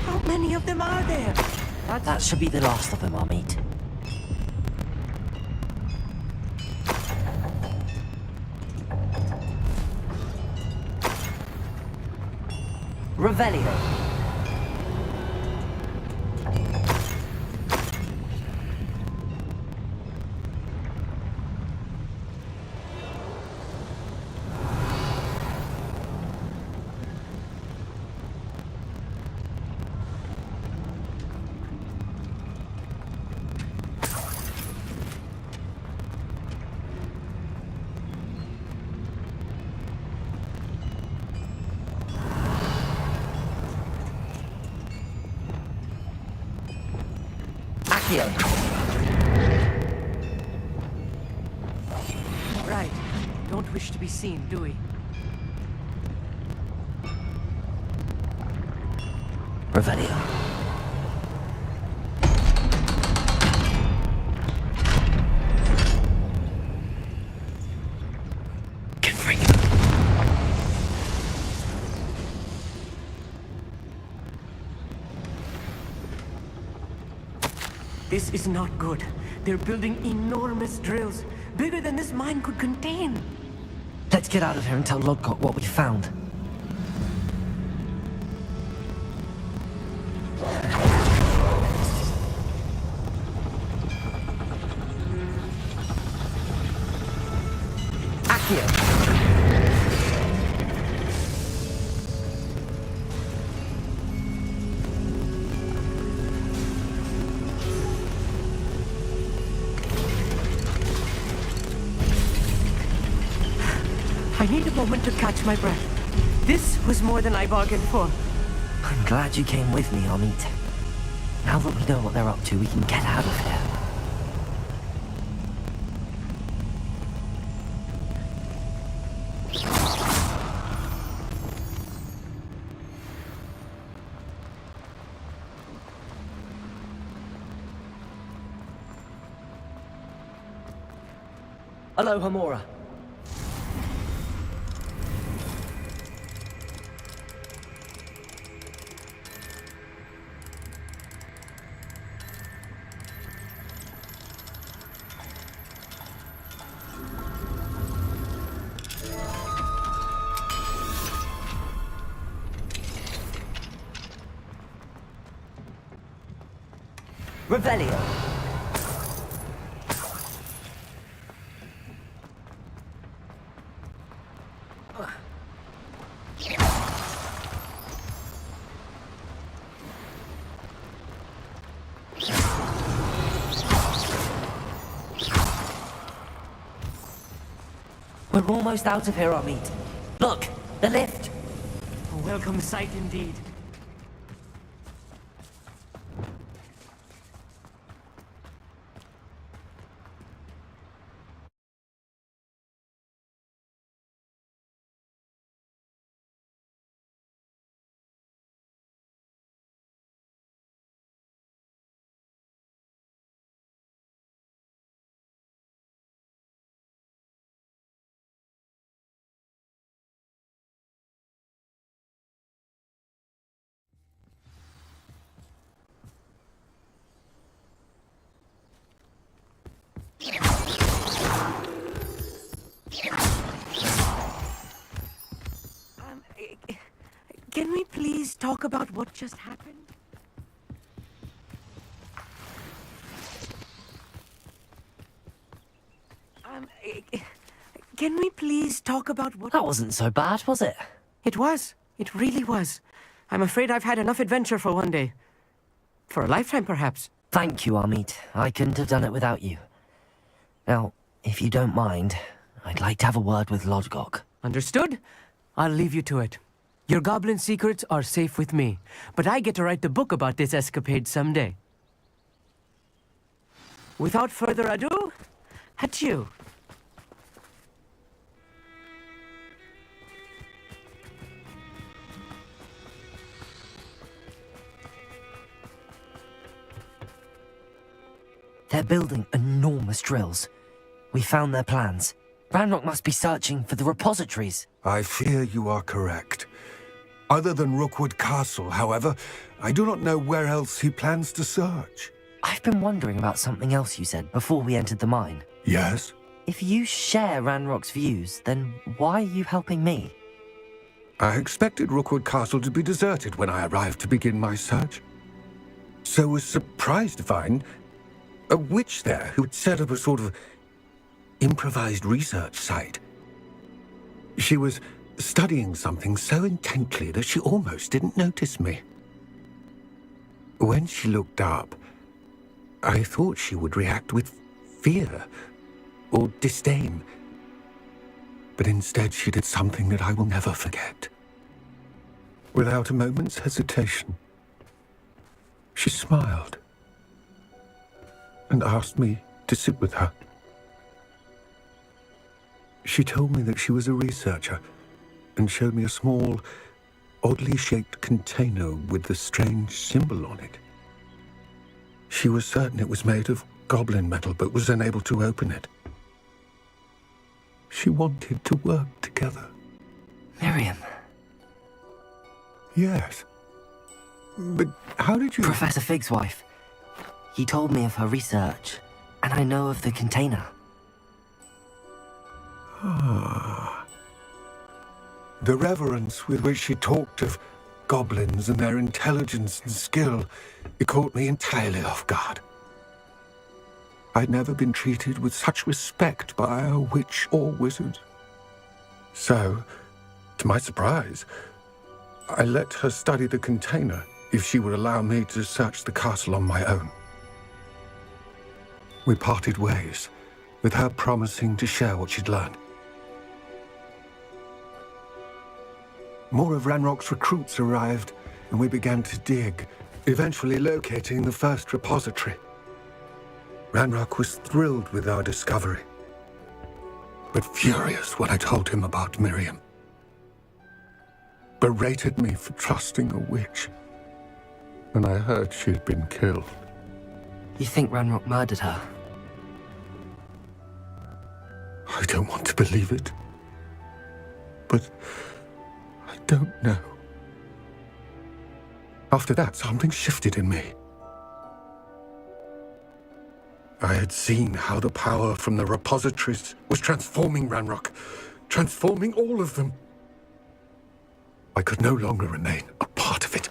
How many of them are there? That should be the last of them I'll meet. Revelio. Accio. Right. Don't wish to be seen, do we? Revelio. Confringo. This is not good. They're building enormous drills, bigger than this mine could contain. Let's get out of here and tell Lodgott what we found. Accio. I need a moment to catch my breath. This was more than I bargained for. I'm glad you came with me, Amit. Now that we know what they're up to, we can get out of here. Aloha, Mora. Revelio. We're almost out of here, Amit. Look, the lift. A welcome sight indeed. Can we please talk about what just happened? Can we please talk about what... That wasn't so bad, was it? It was. It really was. I'm afraid I've had enough adventure for one day. For a lifetime, perhaps. Thank you, Amit. I couldn't have done it without you. Now, if you don't mind, I'd like to have a word with Lodgok. Understood? I'll leave you to it. Your goblin secrets are safe with me, but I get to write the book about this escapade someday. Without further ado, adieu. They're building enormous drills. We found their plans. Ranrock must be searching for the repositories. I fear you are correct. Other than Rookwood Castle, however, I do not know where else he plans to search. I've been wondering about something else you said before we entered the mine. Yes? If you share Ranrock's views, then why are you helping me? I expected Rookwood Castle to be deserted when I arrived to begin my search. So was surprised to find a witch there who had set up a sort of improvised research site. She was studying something so intently that she almost didn't notice me. When she looked up, I thought she would react with fear or disdain. But instead she did something that I will never forget. Without a moment's hesitation, she smiled and asked me to sit with her. She told me that she was a researcher and showed me a small, oddly shaped container with a strange symbol on it. She was certain it was made of goblin metal, but was unable to open it. She wanted to work together. Miriam. Yes. But how did you... Professor Fig's wife. He told me of her research, and I know of the container. Ah. The reverence with which she talked of goblins and their intelligence and skill, it caught me entirely off guard. I'd never been treated with such respect by a witch or wizard. So, to my surprise, I let her study the container if she would allow me to search the castle on my own. We parted ways, with her promising to share what she'd learned. More of Ranrock's recruits arrived, and we began to dig, eventually locating the first repository. Ranrock was thrilled with our discovery, but furious when I told him about Miriam. Berated me for trusting a witch, and I heard she'd been killed. You think Ranrock murdered her? I don't want to believe it, but I don't know. After that, something shifted in me. I had seen how the power from the repositories was transforming Ranrock, transforming all of them. I could no longer remain a part of it.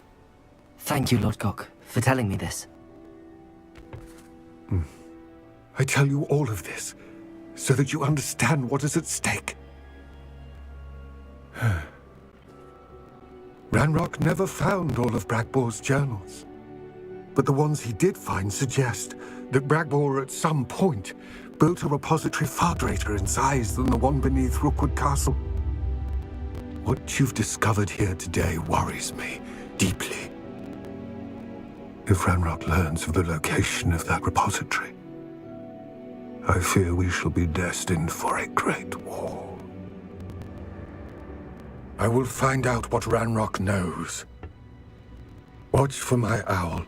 Thank you, Lodgok, for telling me this. I tell you all of this so that you understand what is at stake. Ranrock never found all of Bragbor's journals, but the ones he did find suggest that Bragbor at some point built a repository far greater in size than the one beneath Rookwood Castle. What you've discovered here today worries me deeply. If Ranrock learns of the location of that repository, I fear we shall be destined for a great war. I will find out what Ranrock knows. Watch for my owl.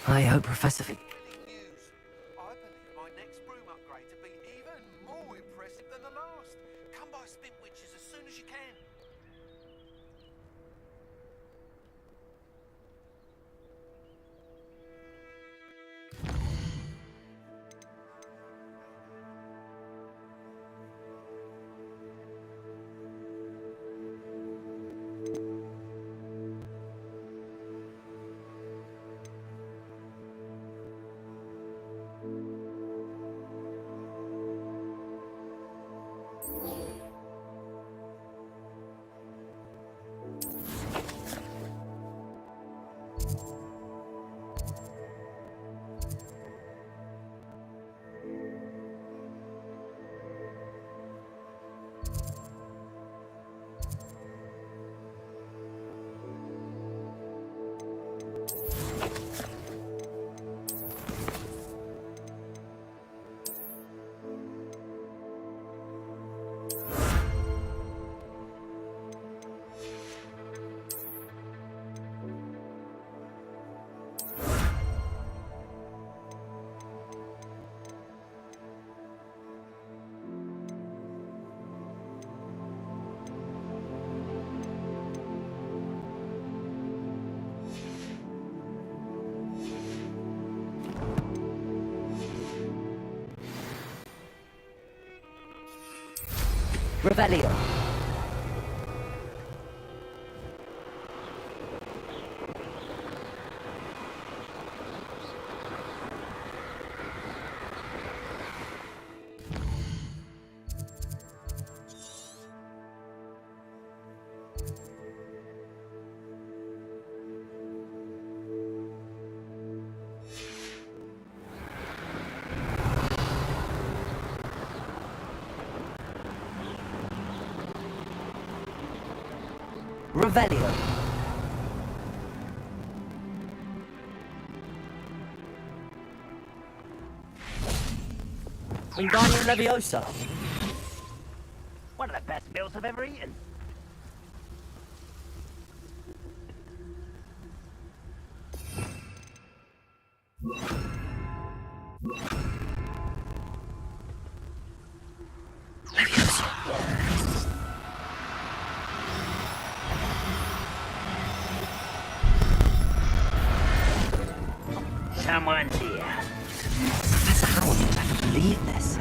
I hope Professor Fig... I believe my next broom upgrade to be even more impressive than the last. Come by Spintwitches as soon as you can. Revelio. Revelio. Wingardium Leviosa. One of the best meals I've ever eaten. Someone's here. Professor Howard would never believe this.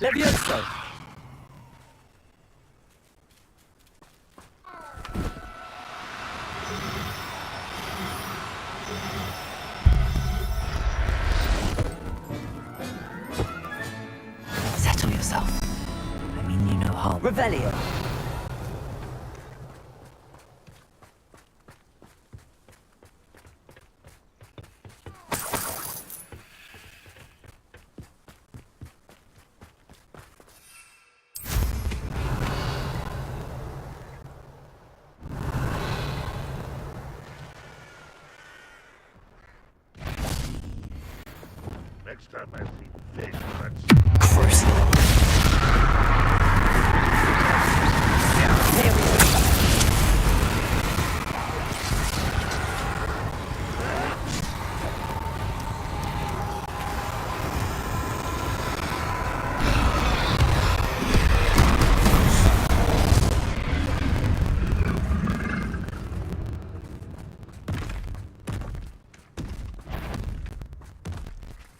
Levioso! Settle yourself. I mean you no harm. Revelio! Next time I see big nuts.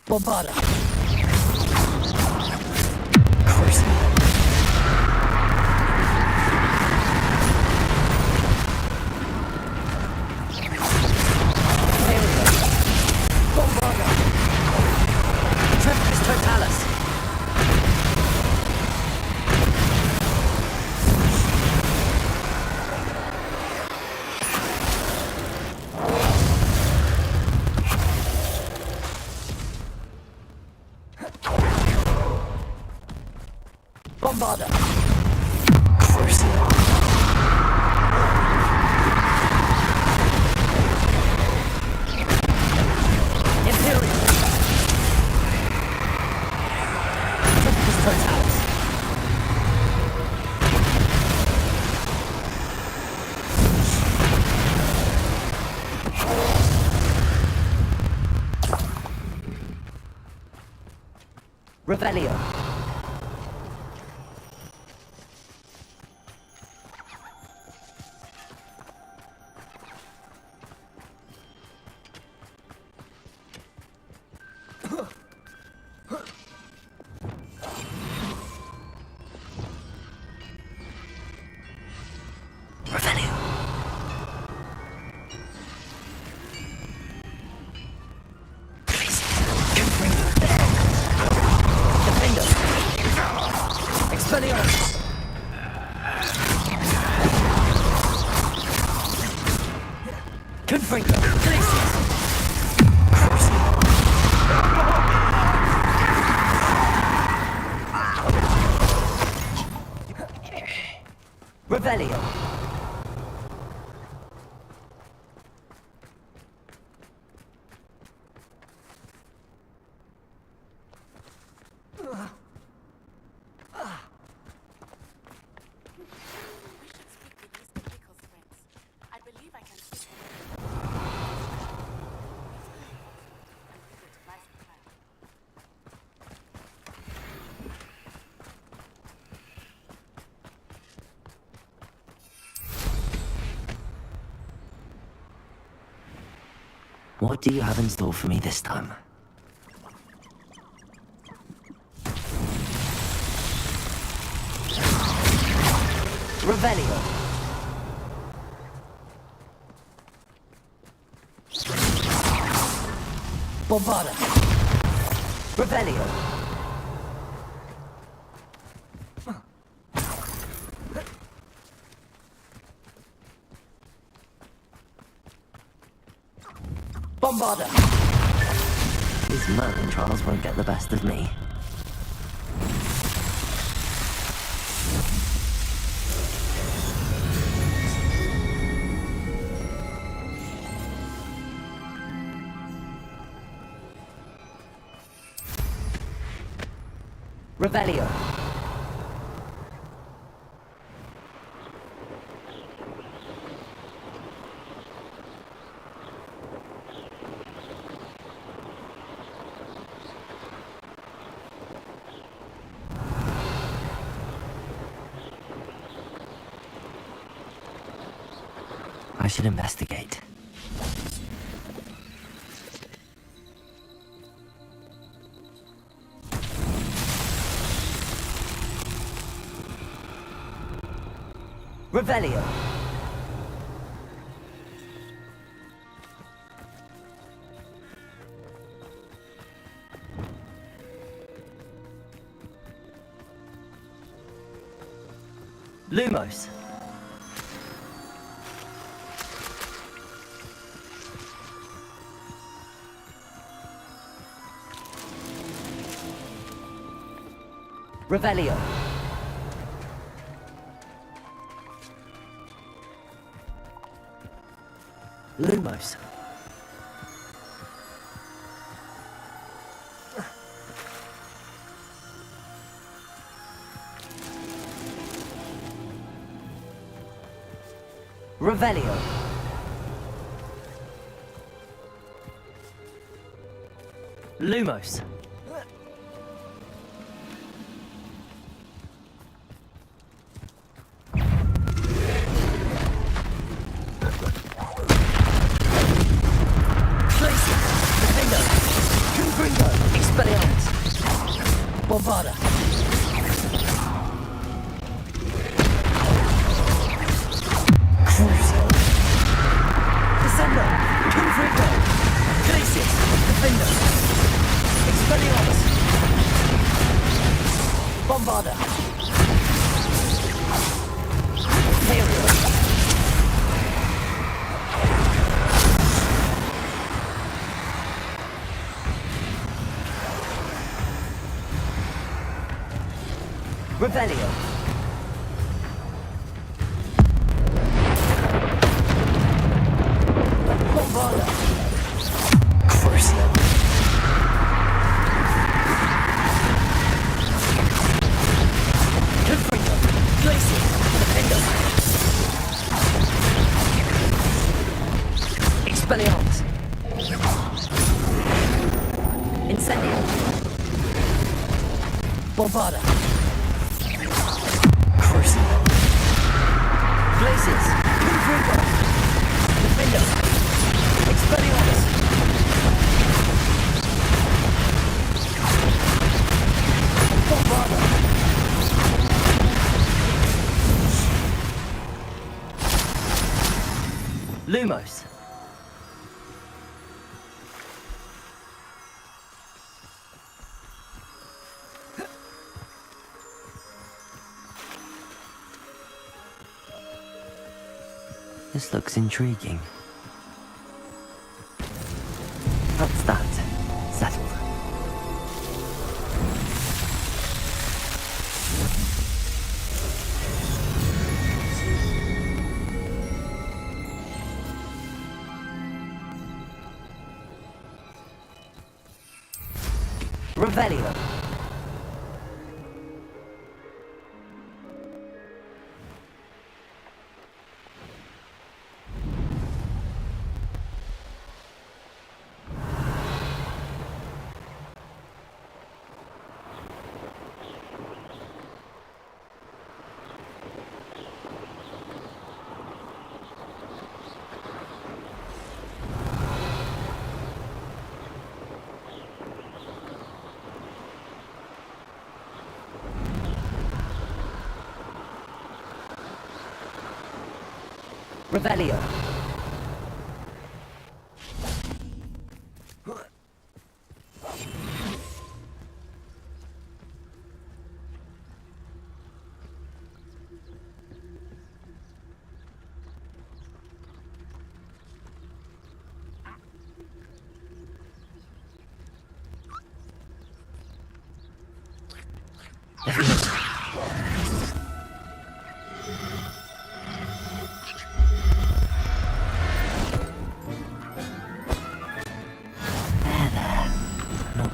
Bombarda! Bombarda! Imperial! Tempest Totalis! Revelio! Revelio! What do you have in store for me this time? Revelio! Bombarda! Revelio! Bombarda! These Merlin trials won't get the best of me. Revelio! I should investigate. Revelio. Lumos. Revelio. Lumos. Revelio. Lumos. Bombarda. Crucial. December. Confringo. Glacius. Defender. Expelliarmus. Bombarda. Imperial. Revelio. Bombarda. Crucial. Confringo. Glacius. Defender. Expelliarmus. Incendio. Bombarda. Glacius. Confringo. Defender. Expelliarmus. Bombarda. Lumos. This looks intriguing. That's that. Settled. Revelio. Revelio.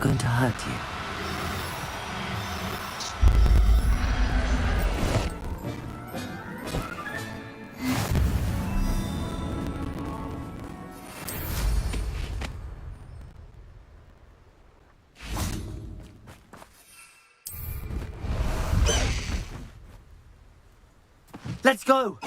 Going to hurt you. Let's go!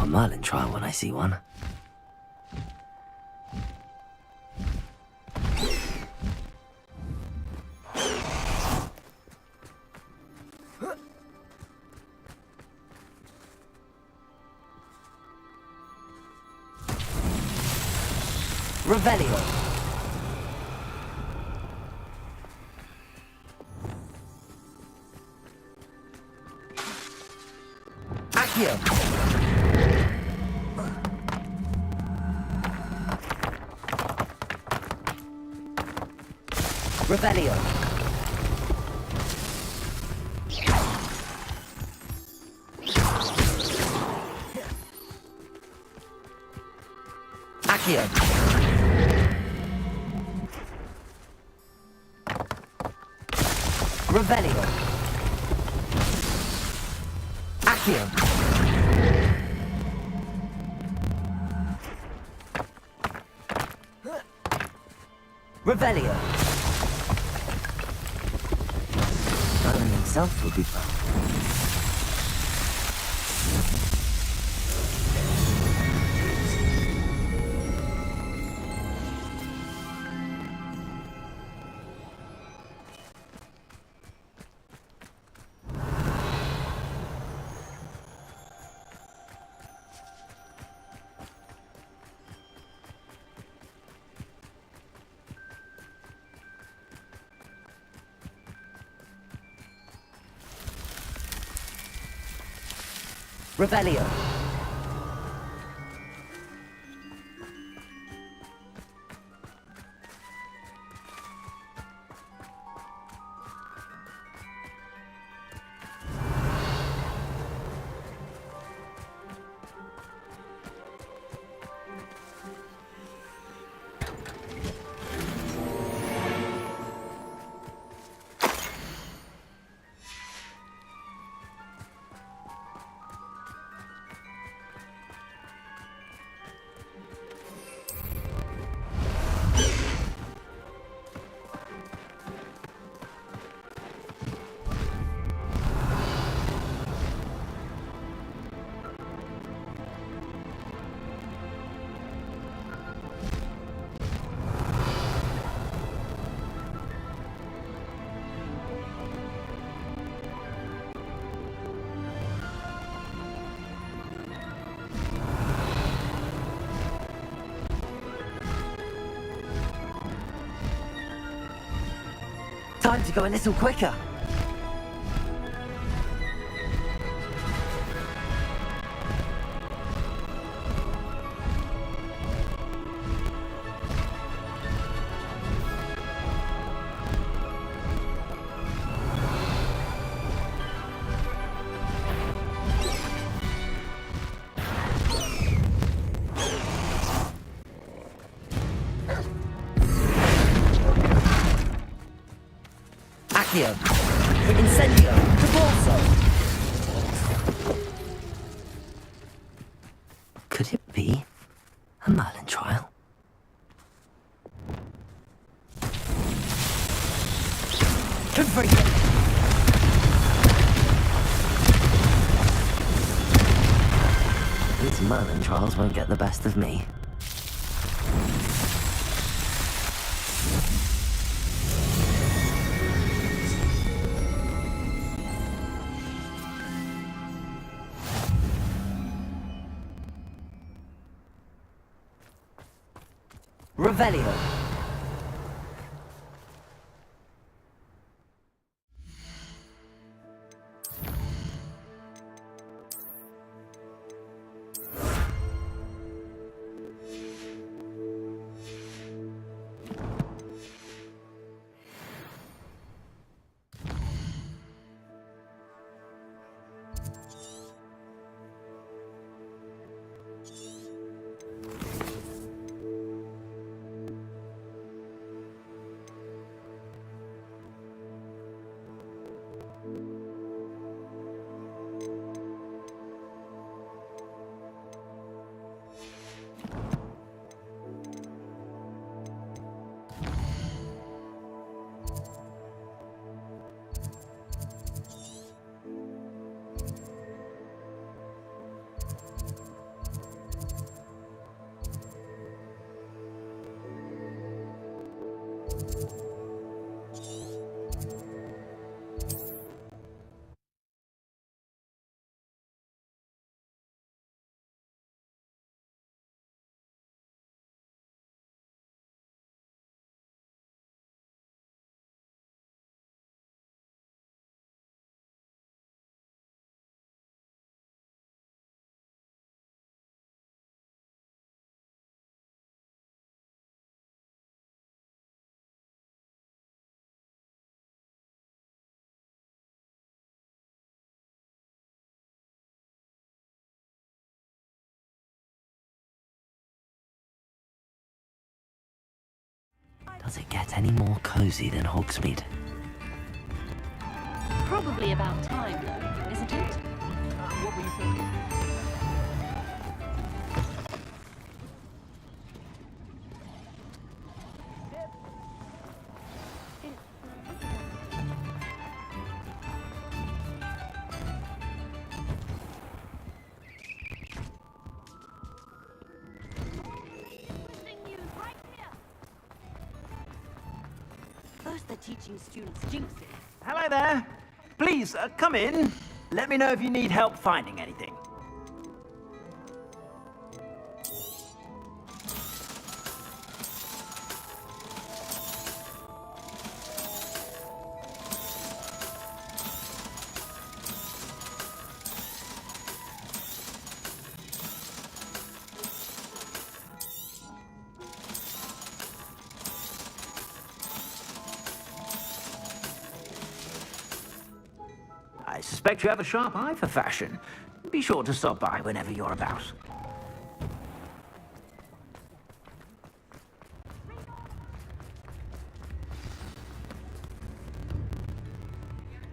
a Merlin trial when I see one. Revelio. Accio. Revelio. Accio. Revelio. Accio. Revelio. Merlin himself would be proud. Revelio. Time to go a little quicker. Accio. Incendio. Travolso. Could it be a Merlin trial? Confringo. These Merlin trials won't get the best of me. Revelio. Does it get any more cozy than Hogsmeade? Probably about time, though, isn't it? What were you thinking? First they're teaching students jinxes. Hello there. Please, come in. Let me know if you need help finding anything. I suspect you have a sharp eye for fashion. Be sure to stop by whenever you're about.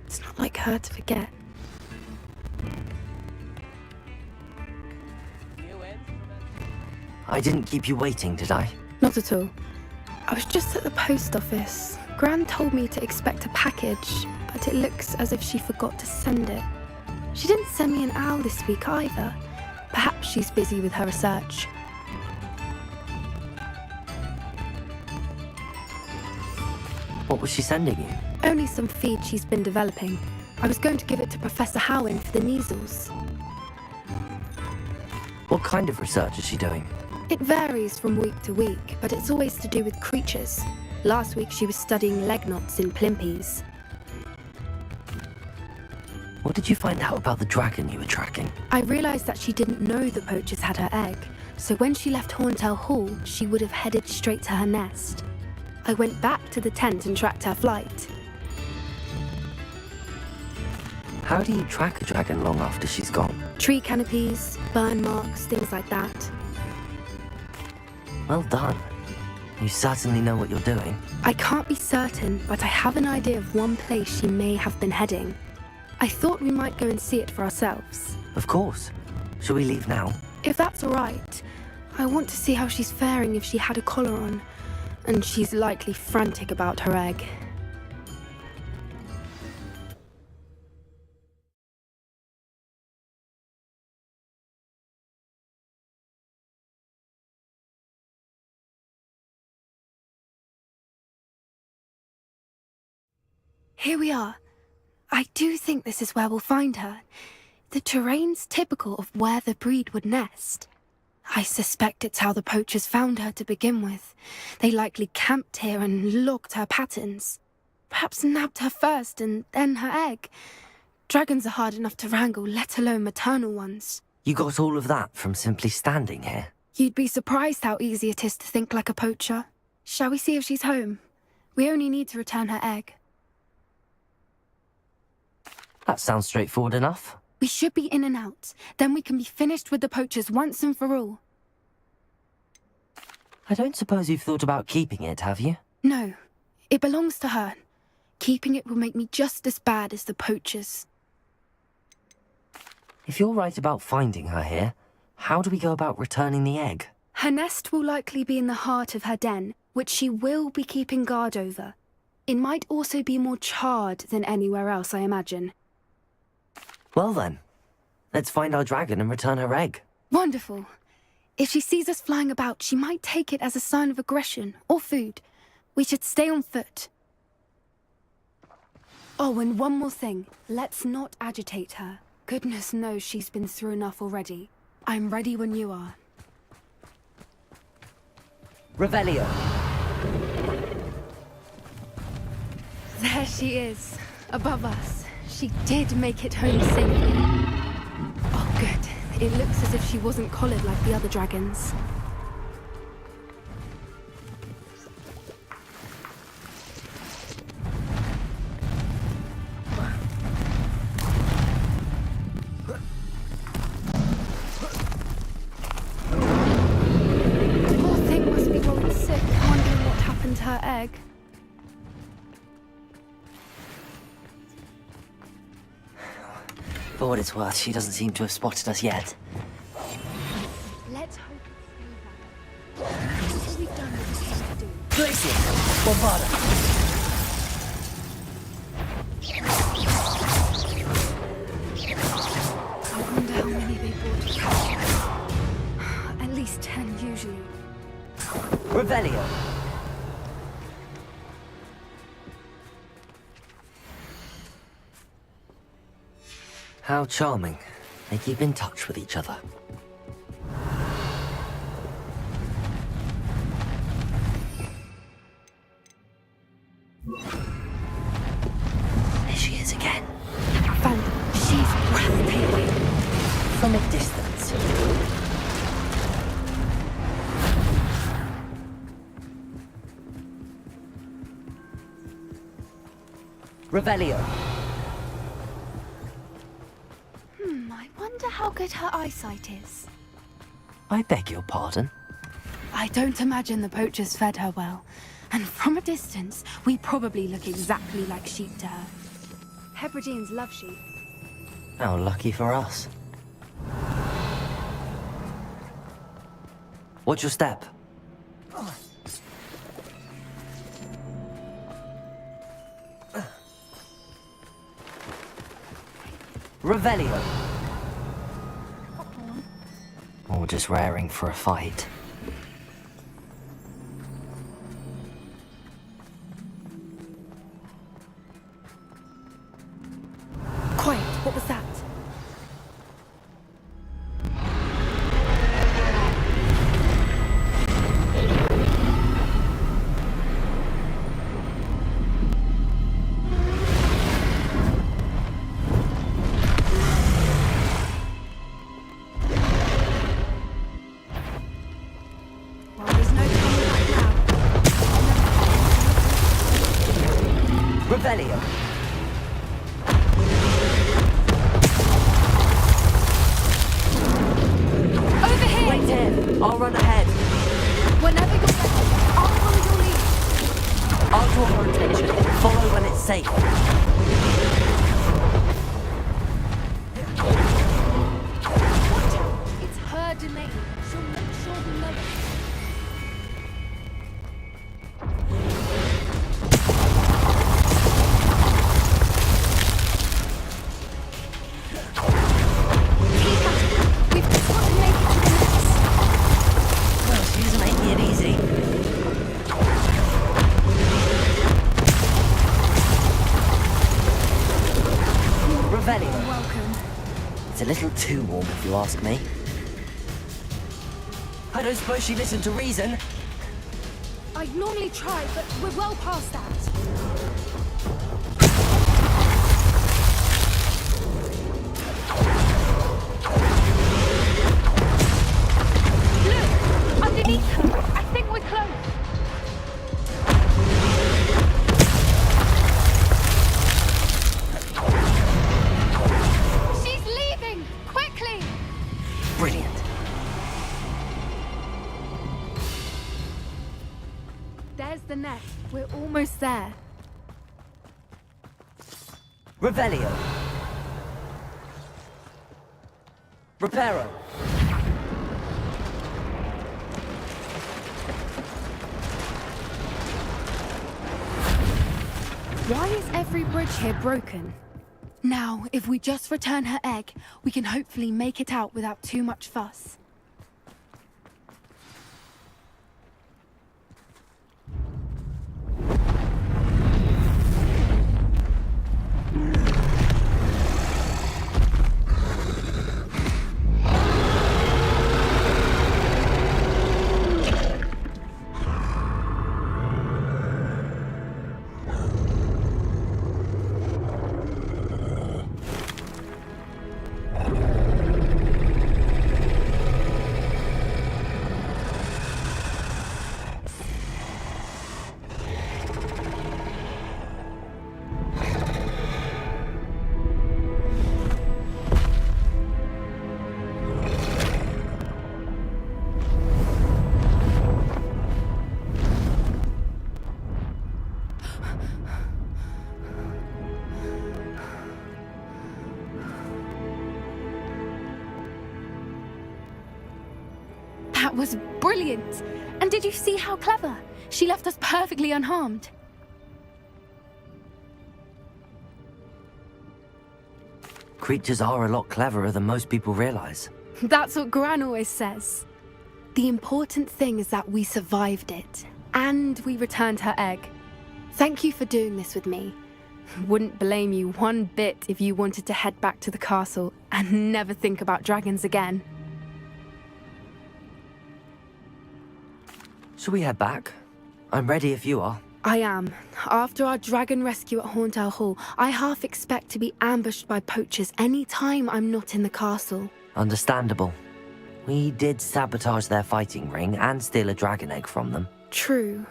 It's not like her to forget. I didn't keep you waiting, did I? Not at all. I was just at the post office. Gran told me to expect a package, but it looks as if she forgot to send it. She didn't send me an owl this week either. Perhaps she's busy with her research. What was she sending you? Only some feed she's been developing. I was going to give it to Professor Howin for the measles. What kind of research is she doing? It varies from week to week, but it's always to do with creatures. Last week she was studying leg knots in Plimpies. What did you find out about the dragon you were tracking? I realised that she didn't know the poachers had her egg, so when she left Horntail Hall, she would have headed straight to her nest. I went back to the tent and tracked her flight. How do you track a dragon long after she's gone? Tree canopies, burn marks, things like that. Well done. You certainly know what you're doing. I can't be certain, but I have an idea of one place she may have been heading. I thought we might go and see it for ourselves. Of course. Shall we leave now? If that's all right. I want to see how she's faring if she had a collar on. And she's likely frantic about her egg. Here we are. I do think this is where we'll find her. The terrain's typical of where the breed would nest. I suspect it's how the poachers found her to begin with. They likely camped here and logged her patterns. Perhaps nabbed her first and then her egg. Dragons are hard enough to wrangle, let alone maternal ones. You got all of that from simply standing here? You'd be surprised how easy it is to think like a poacher. Shall we see if she's home? We only need to return her egg. That sounds straightforward enough. We should be in and out. Then we can be finished with the poachers once and for all. I don't suppose you've thought about keeping it, have you? No. It belongs to her. Keeping it will make me just as bad as the poachers. If you're right about finding her here, how do we go about returning the egg? Her nest will likely be in the heart of her den, which she will be keeping guard over. It might also be more charred than anywhere else, I imagine. Well then, let's find our dragon and return her egg. Wonderful. If she sees us flying about, she might take it as a sign of aggression or food. We should stay on foot. Oh, and one more thing. Let's not agitate her. Goodness knows she's been through enough already. I'm ready when you are. Revelio. There she is, above us. She did make it home safely. Oh, good. It looks as if she wasn't collared like the other dragons. The poor thing must be growing sick, wondering what happened to her egg. what it's worth, she doesn't seem to have spotted us yet. Let's hope it's that. What we've done what we came to do. Glacier! Bombarda! I wonder how many they brought. At least 10 usually. Revelio! How charming. They keep in touch with each other. There she is again. Found them. She's breathtaking. From a distance. Revelio. I wonder how good her eyesight is. I beg your pardon? I don't imagine the poachers fed her well. And from a distance, we probably look exactly like sheep to her. Hebrideans love sheep. How lucky for us. Watch your step. Revelio. Or just raring for a fight. Quiet, what was that? Well, there's no coming back now. Revelio. Over here! Wait here. I'll run ahead. Whenever you're ready, I'll follow your lead. I'll draw her attention. Follow when it's safe. Watch out! It's her domain. She'll make sure we know it. Keep at it. We've just got to make it to the nest. Well, she's making it easy. Revelio. Welcome. It's a little too warm, if you ask me. I don't suppose she listened to reason. I'd normally try, but we're well past that. Look! Underneath her! I think we're close! She's leaving! Quickly! Brilliant. There's the nest. We're almost there. Revelio. Reparo. Why is every bridge here broken? Now, if we just return her egg, we can hopefully make it out without too much fuss. That was brilliant! And did you see how clever? She left us perfectly unharmed. Creatures are a lot cleverer than most people realize. That's what Gran always says. The important thing is that we survived it, and we returned her egg. Thank you for doing this with me. Wouldn't blame you one bit if you wanted to head back to the castle and never think about dragons again. Shall we head back? I'm ready if you are. I am. After our dragon rescue at Horndale Hall, I half expect to be ambushed by poachers any time I'm not in the castle. Understandable. We did sabotage their fighting ring and steal a dragon egg from them. True.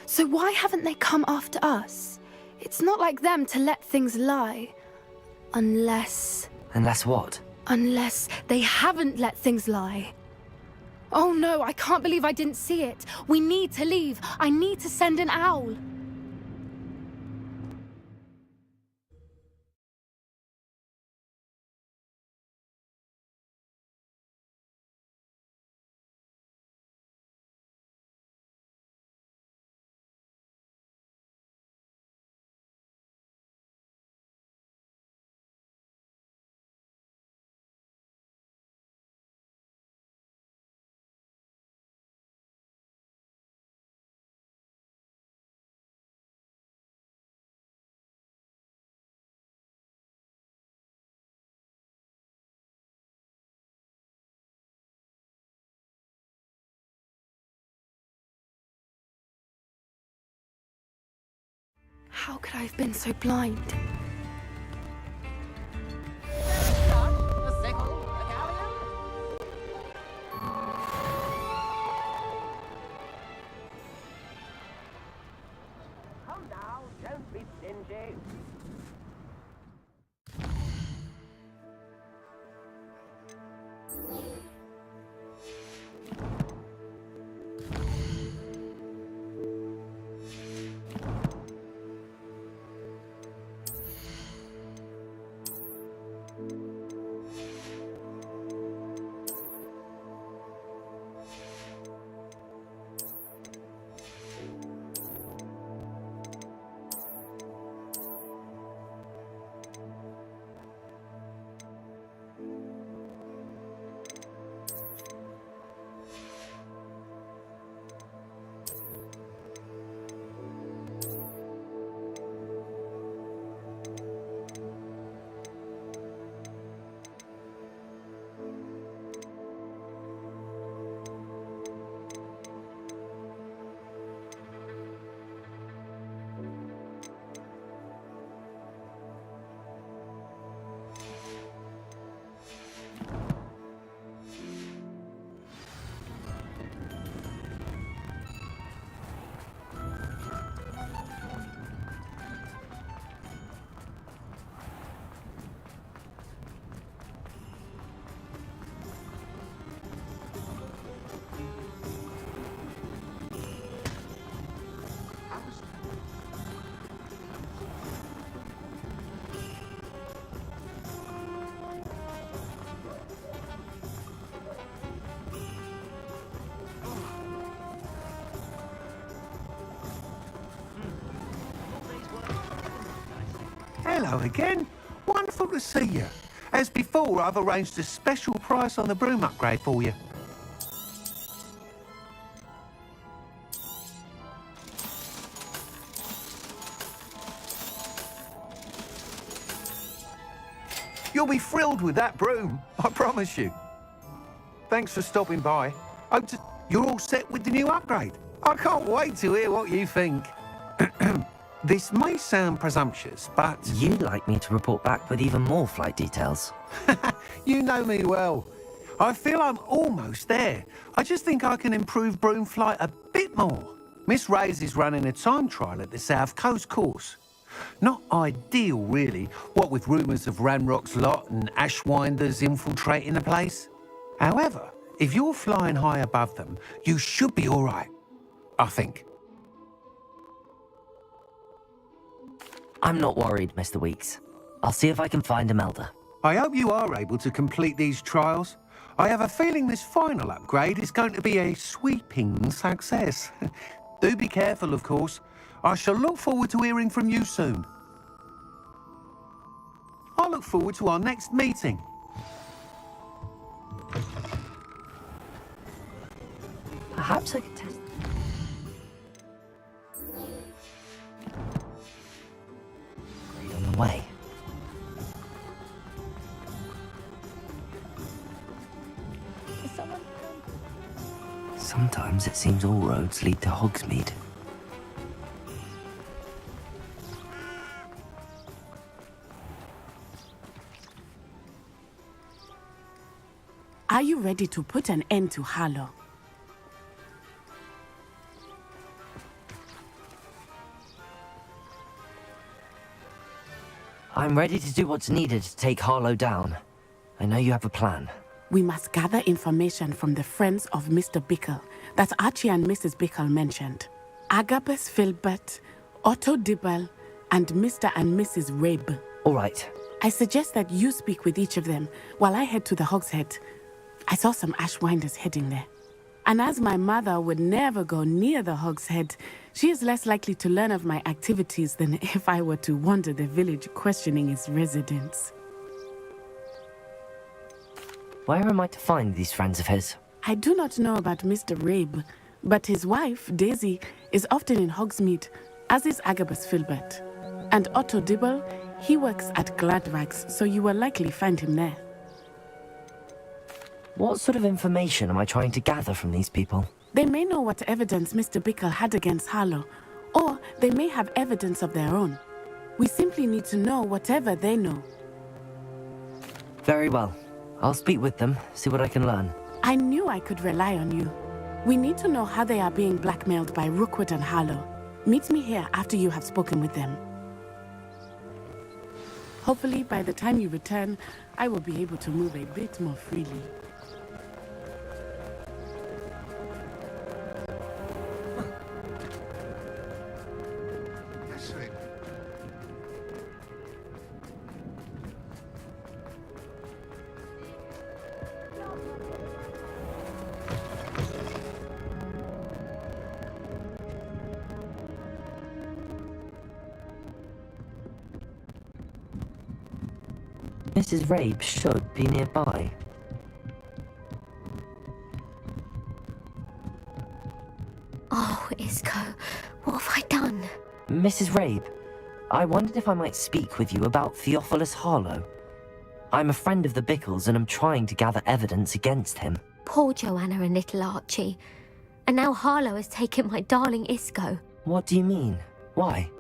So why haven't they come after us? It's not like them to let things lie. Unless what? Unless they haven't let things lie. Oh no, I can't believe I didn't see it. We need to leave. I need to send an owl. How could I have been so blind? Come now, don't be stingy. Hello again. Wonderful to see you. As before, I've arranged a special price on the broom upgrade for you. You'll be thrilled with that broom, I promise you. Thanks for stopping by. You're all set with the new upgrade. I can't wait to hear what you think. This may sound presumptuous, but... You'd like me to report back with even more flight details. You know me well. I feel I'm almost there. I just think I can improve broom flight a bit more. Miss Reyes is running a time trial at the South Coast course. Not ideal, really, what with rumours of Ranrock's lot and Ashwinders infiltrating the place. However, if you're flying high above them, you should be all right, I think. I'm not worried, Mr. Weeks. I'll see if I can find Imelda. I hope you are able to complete these trials. I have a feeling this final upgrade is going to be a sweeping success. Do be careful, of course. I shall look forward to hearing from you soon. I look forward to our next meeting. Perhaps I could test... Great on the way. Sometimes it seems all roads lead to Hogsmeade. Are you ready to put an end to Harlow? I'm ready to do what's needed to take Harlow down. I know you have a plan. We must gather information from the friends of Mr. Bickle that Archie and Mrs. Bickle mentioned. Agabus Filbert, Otto Dibble, and Mr. and Mrs. Rabe. All right. I suggest that you speak with each of them while I head to the Hogshead. I saw some Ashwinders heading there. And as my mother would never go near the Hogshead, she is less likely to learn of my activities than if I were to wander the village questioning its residents. Where am I to find these friends of his? I do not know about Mr. Rabe, but his wife, Daisy, is often in Hogsmeade, as is Agabus Filbert. And Otto Dibble, he works at Gladrags, so you will likely find him there. What sort of information am I trying to gather from these people? They may know what evidence Mr. Bickle had against Harlow, or they may have evidence of their own. We simply need to know whatever they know. Very well. I'll speak with them, see what I can learn. I knew I could rely on you. We need to know how they are being blackmailed by Rookwood and Harlow. Meet me here after you have spoken with them. Hopefully, by the time you return, I will be able to move a bit more freely. Mrs. Rabe should be nearby. Oh, Isco, what have I done? Mrs. Rabe, I wondered if I might speak with you about Theophilus Harlow. I'm a friend of the Bickles and I'm trying to gather evidence against him. Poor Joanna and little Archie. And now Harlow has taken my darling Isco. What do you mean? Why?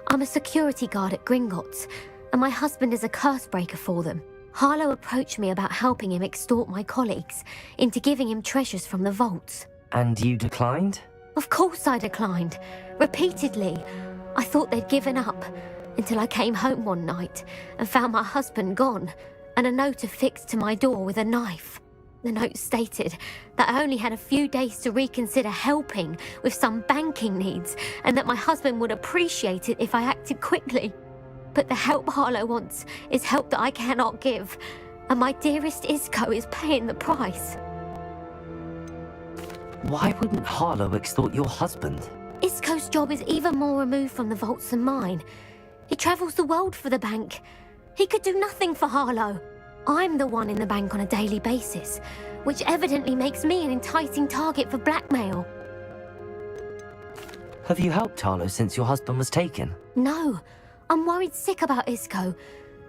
I'm a security guard at Gringotts, and my husband is a curse breaker for them. Harlow approached me about helping him extort my colleagues into giving him treasures from the vaults. And you declined? Of course I declined. Repeatedly. I thought they'd given up, until I came home one night and found my husband gone, and a note affixed to my door with a knife. The note stated that I only had a few days to reconsider helping with some banking needs, and that my husband would appreciate it if I acted quickly. But the help Harlow wants is help that I cannot give, and my dearest Isco is paying the price. Why wouldn't Harlow extort your husband? Isco's job is even more removed from the vaults than mine. He travels the world for the bank. He could do nothing for Harlow. I'm the one in the bank on a daily basis, which evidently makes me an enticing target for blackmail. Have you helped Harlow since your husband was taken? No. I'm worried sick about Isco,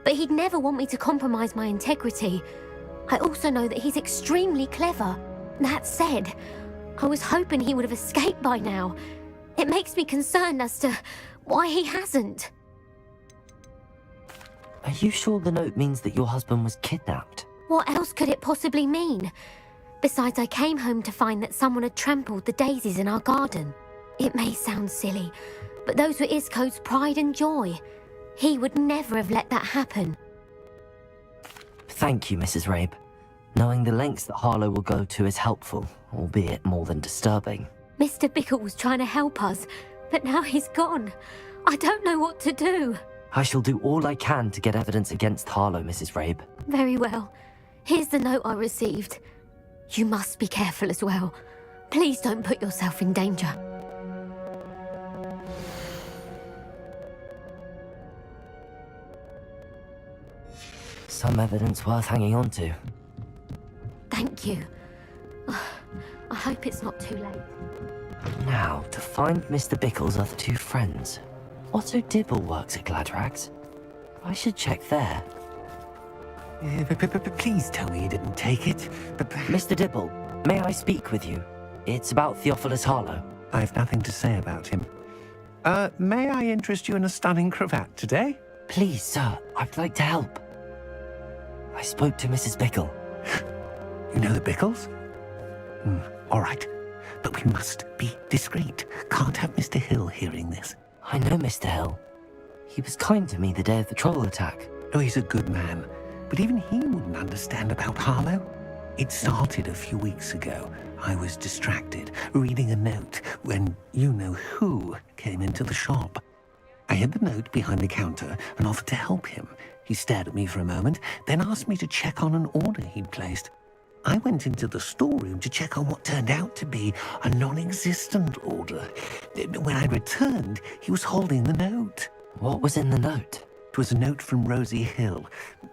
but he'd never want me to compromise my integrity. I also know that he's extremely clever. That said, I was hoping he would have escaped by now. It makes me concerned as to why he hasn't. Are you sure the note means that your husband was kidnapped? What else could it possibly mean? Besides, I came home to find that someone had trampled the daisies in our garden. It may sound silly, but those were Isco's pride and joy. He would never have let that happen. Thank you, Mrs. Rabe. Knowing the lengths that Harlow will go to is helpful, albeit more than disturbing. Mr. Bickle was trying to help us, but now he's gone. I don't know what to do. I shall do all I can to get evidence against Harlow, Mrs. Rabe. Very well. Here's the note I received. You must be careful as well. Please don't put yourself in danger. Some evidence worth hanging on to. Thank you. I hope it's not too late. Now, to find Mr. Bickle's other two friends. Otto Dibble works at Gladrags. I should check there. Please tell me you didn't take it. Mr. Dibble, may I speak with you? It's about Theophilus Harlow. I've nothing to say about him. May I interest you in a stunning cravat today? Please, sir, I'd like to help. I spoke to Mrs. Bickle. You know the Bickles? All right. But we must be discreet. Can't have Mr. Hill hearing this. I know Mr. Hill. He was kind to me the day of the troll attack. Oh, he's a good man. But even he wouldn't understand about Harlow. It started a few weeks ago. I was distracted, reading a note, when you-know-who came into the shop. I hid the note behind the counter and offered to help him. He stared at me for a moment, then asked me to check on an order he'd placed. I went into the storeroom to check on what turned out to be a non-existent order. When I returned, he was holding the note. What was in the note? It was a note from Rosie Hill,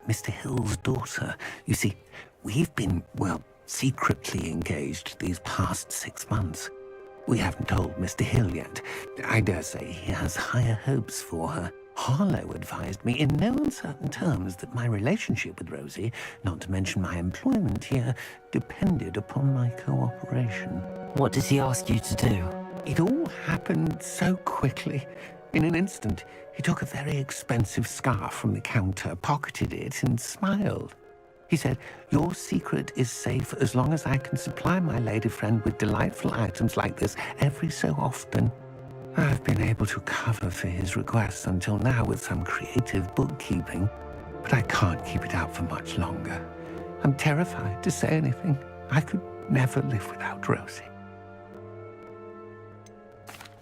Mr. Hill's daughter. You see, we've been, well, secretly engaged these past 6 months. We haven't told Mr. Hill yet. I dare say he has higher hopes for her. Harlow advised me in no uncertain terms that my relationship with Rosie, not to mention my employment here, depended upon my cooperation. What does he ask you to do? It all happened so quickly. In an instant, he took a very expensive scarf from the counter, pocketed it, and smiled. He said, "Your secret is safe as long as I can supply my lady friend with delightful items like this every so often." I've been able to cover for his requests until now with some creative bookkeeping, but I can't keep it out for much longer. I'm terrified to say anything. I could never live without Rosie.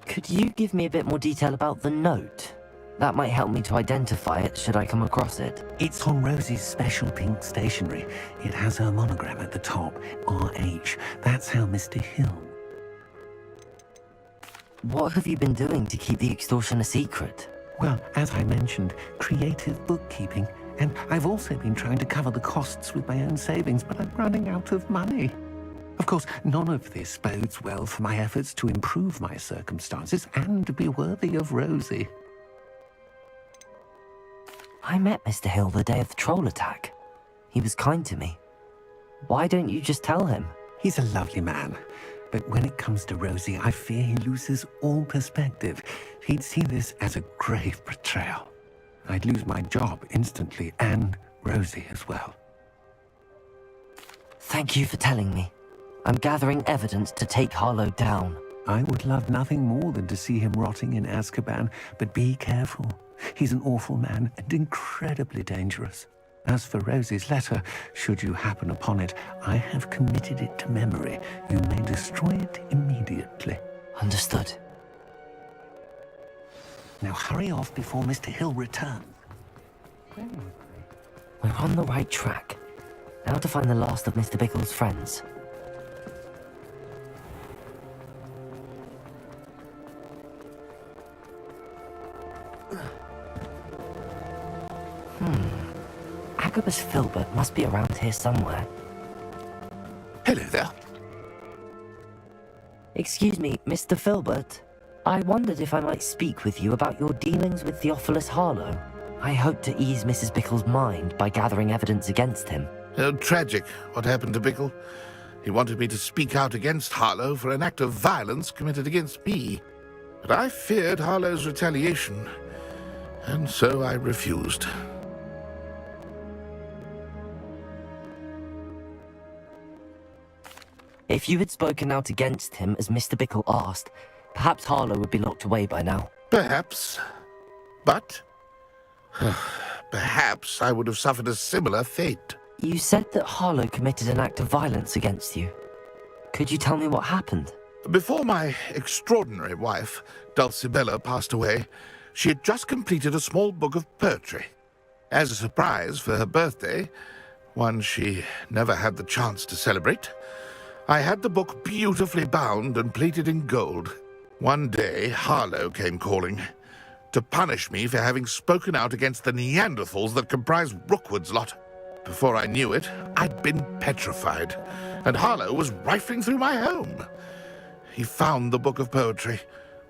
Could you give me a bit more detail about the note? That might help me to identify it should I come across it. It's on Rosie's special pink stationery. It has her monogram at the top, RH. That's how Mr. Hill. What have you been doing to keep the extortion a secret? Well, as I mentioned, creative bookkeeping. And I've also been trying to cover the costs with my own savings, but I'm running out of money. Of course, none of this bodes well for my efforts to improve my circumstances and to be worthy of Rosie. I met Mr. Hill the day of the troll attack. He was kind to me. Why don't you just tell him? He's a lovely man. But when it comes to Rosie, I fear he loses all perspective. He'd see this as a grave betrayal. I'd lose my job instantly, and Rosie as well. Thank you for telling me. I'm gathering evidence to take Harlow down. I would love nothing more than to see him rotting in Azkaban, but be careful. He's an awful man and incredibly dangerous. As for Rosie's letter, should you happen upon it, I have committed it to memory. You may destroy it immediately. Understood. Now hurry off before Mr. Hill returns. We're on the right track. Now to find the last of Mr. Bickle's friends. Agabus Filbert must be around here somewhere. Hello there. Excuse me, Mr. Filbert. I wondered if I might speak with you about your dealings with Theophilus Harlow. I hope to ease Mrs. Bickle's mind by gathering evidence against him. Tragic, what happened to Bickle. He wanted me to speak out against Harlow for an act of violence committed against me. But I feared Harlow's retaliation, and so I refused. If you had spoken out against him as Mr. Bickle asked, perhaps Harlow would be locked away by now. Perhaps. But perhaps I would have suffered a similar fate. You said that Harlow committed an act of violence against you. Could you tell me what happened? Before my extraordinary wife, Dulcibella, passed away, she had just completed a small book of poetry. As a surprise for her birthday, one she never had the chance to celebrate. I had the book beautifully bound and plated in gold. One day, Harlow came calling to punish me for having spoken out against the Neanderthals that comprise Rookwood's lot. Before I knew it, I'd been petrified, and Harlow was rifling through my home. He found the book of poetry,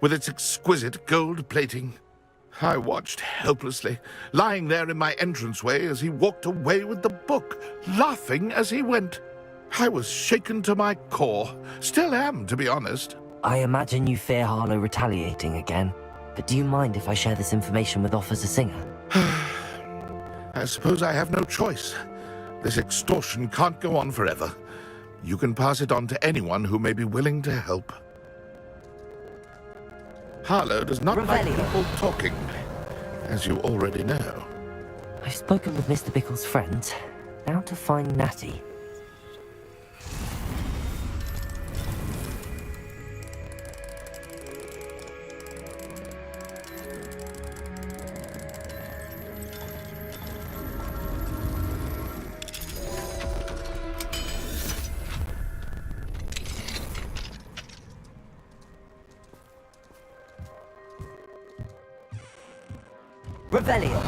with its exquisite gold plating. I watched helplessly, lying there in my entranceway as he walked away with the book, laughing as he went. I was shaken to my core. Still am, to be honest. I imagine you fear Harlow retaliating again, but do you mind if I share this information with Officer Singer? I suppose I have no choice. This extortion can't go on forever. You can pass it on to anyone who may be willing to help. Harlow does not like people talking, as you already know. I've spoken with Mr. Bickle's friends. Now to find Natty. Revelio.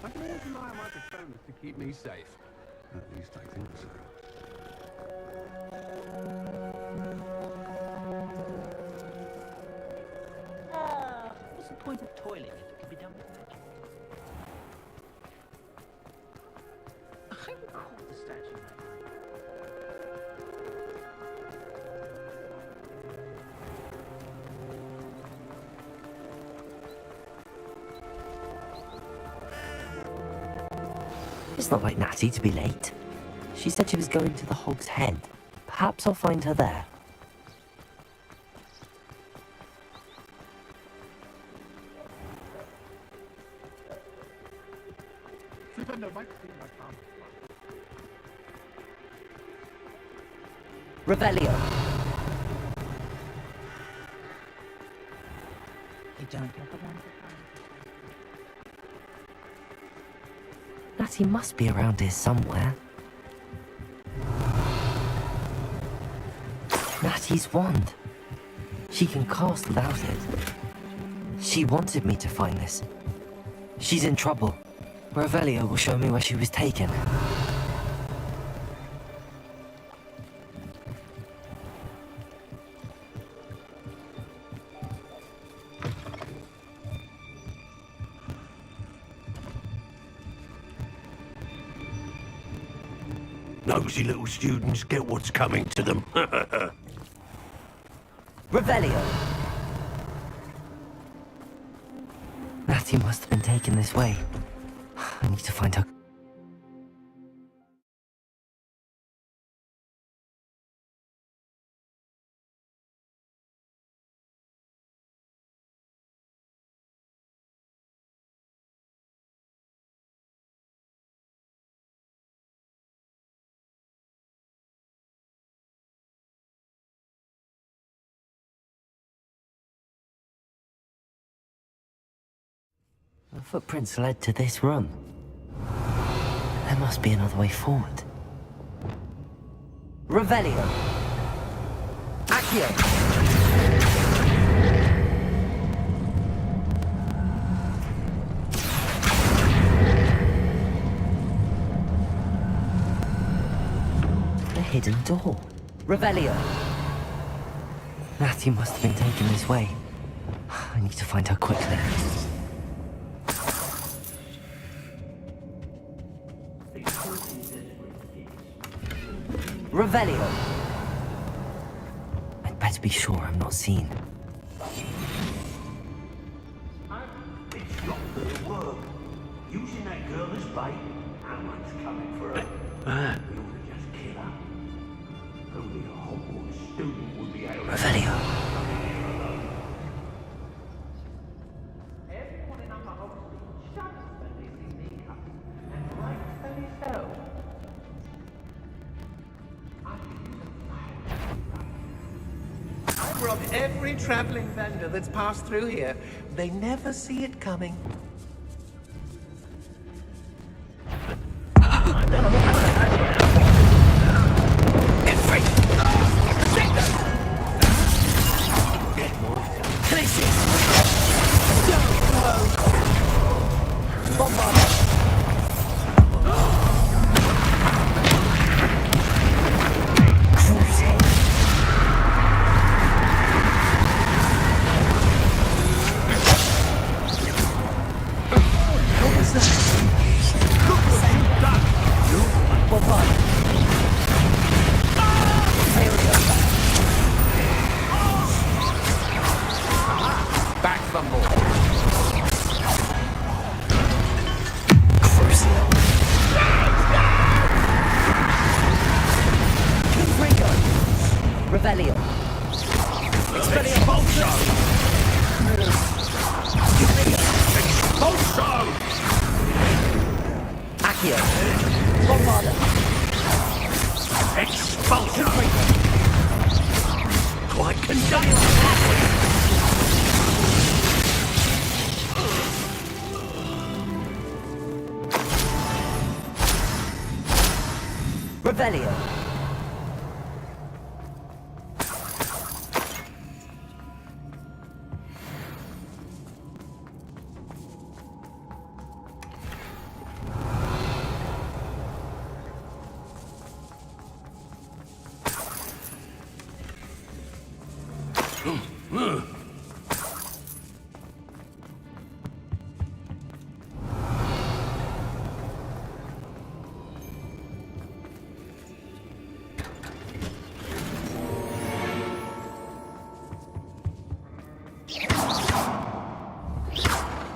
I can always rely on my patrols to keep me safe. At least I think so. What's the point of toiling if it can be done with magic? I recall the statue. It's not like Natty to be late. She said she was going to the Hog's Head. Perhaps I'll find her there. Revelio. You don't get the one. Natty must be around here somewhere. Natty's wand. She can cast without it. She wanted me to find this. She's in trouble. Revelio will show me where she was taken. Nosy little students get what's coming to them. Revelio! Natty must have been taken this way. I need to find her. The footprints led to this room. There must be another way forward. Revelio! Accio! The hidden door. Revelio! Natty must have been taken this way. I need to find her quickly. Revelio! I'd better be sure I'm not seen. It's not gonna work. Using that girl as bait, no one's coming for her. We ought to just kill her. Revelio. I've robbed every traveling vendor that's passed through here. They never see it coming. Revelio. Expulso! Expulso! Accio. Bombarda. Expulso! Quite conduct. Revelio.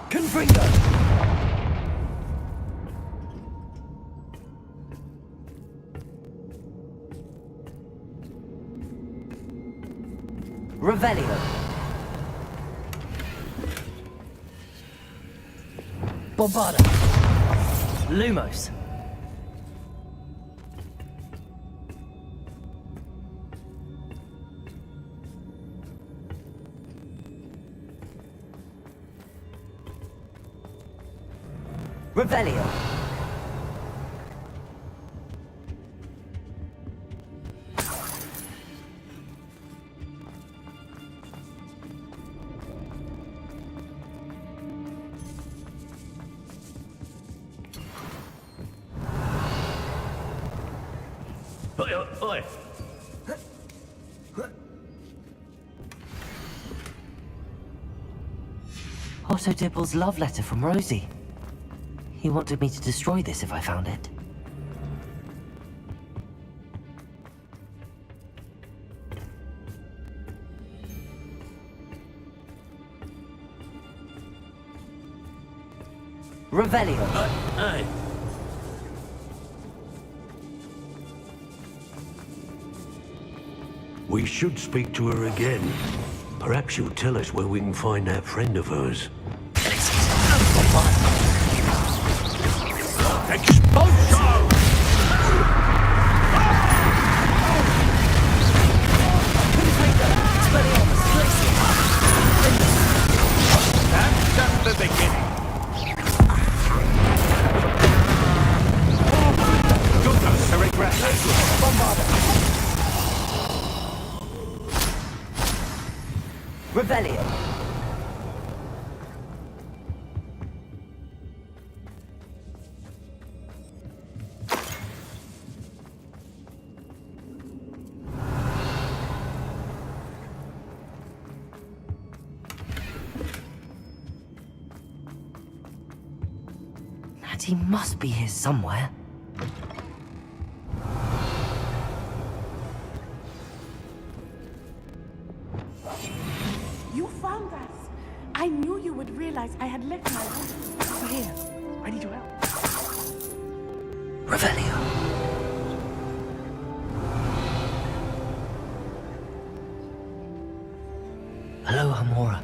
Confringo! Revelio. Bombarda. Lumos. Revelio. Oi. Otto Dibble's love letter from Rosie. He wanted me to destroy this if I found it. Revelio. Hey. We should speak to her again. Perhaps she'll tell us where we can find that friend of hers. Expulso! That's just the beginning. Juntos, Revelio. And he must be here somewhere. You found us. I knew you would realize I had left my room. Over here, ready to help. Revelio. Hello, Hamora.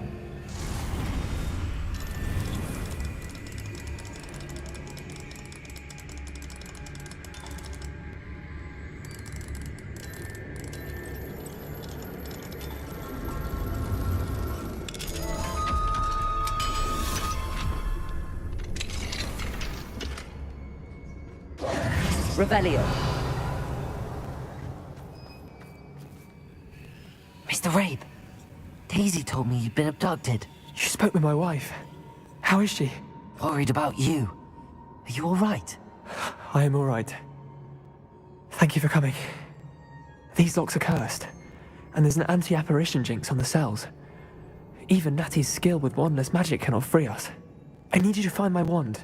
Revelio. Mr. Rabe, Daisy told me you'd been abducted. You spoke with my wife. How is she? Worried about you. Are you all right? I am all right. Thank you for coming. These locks are cursed, and there's an anti-apparition jinx on the cells. Even Natty's skill with wandless magic cannot free us. I need you to find my wand.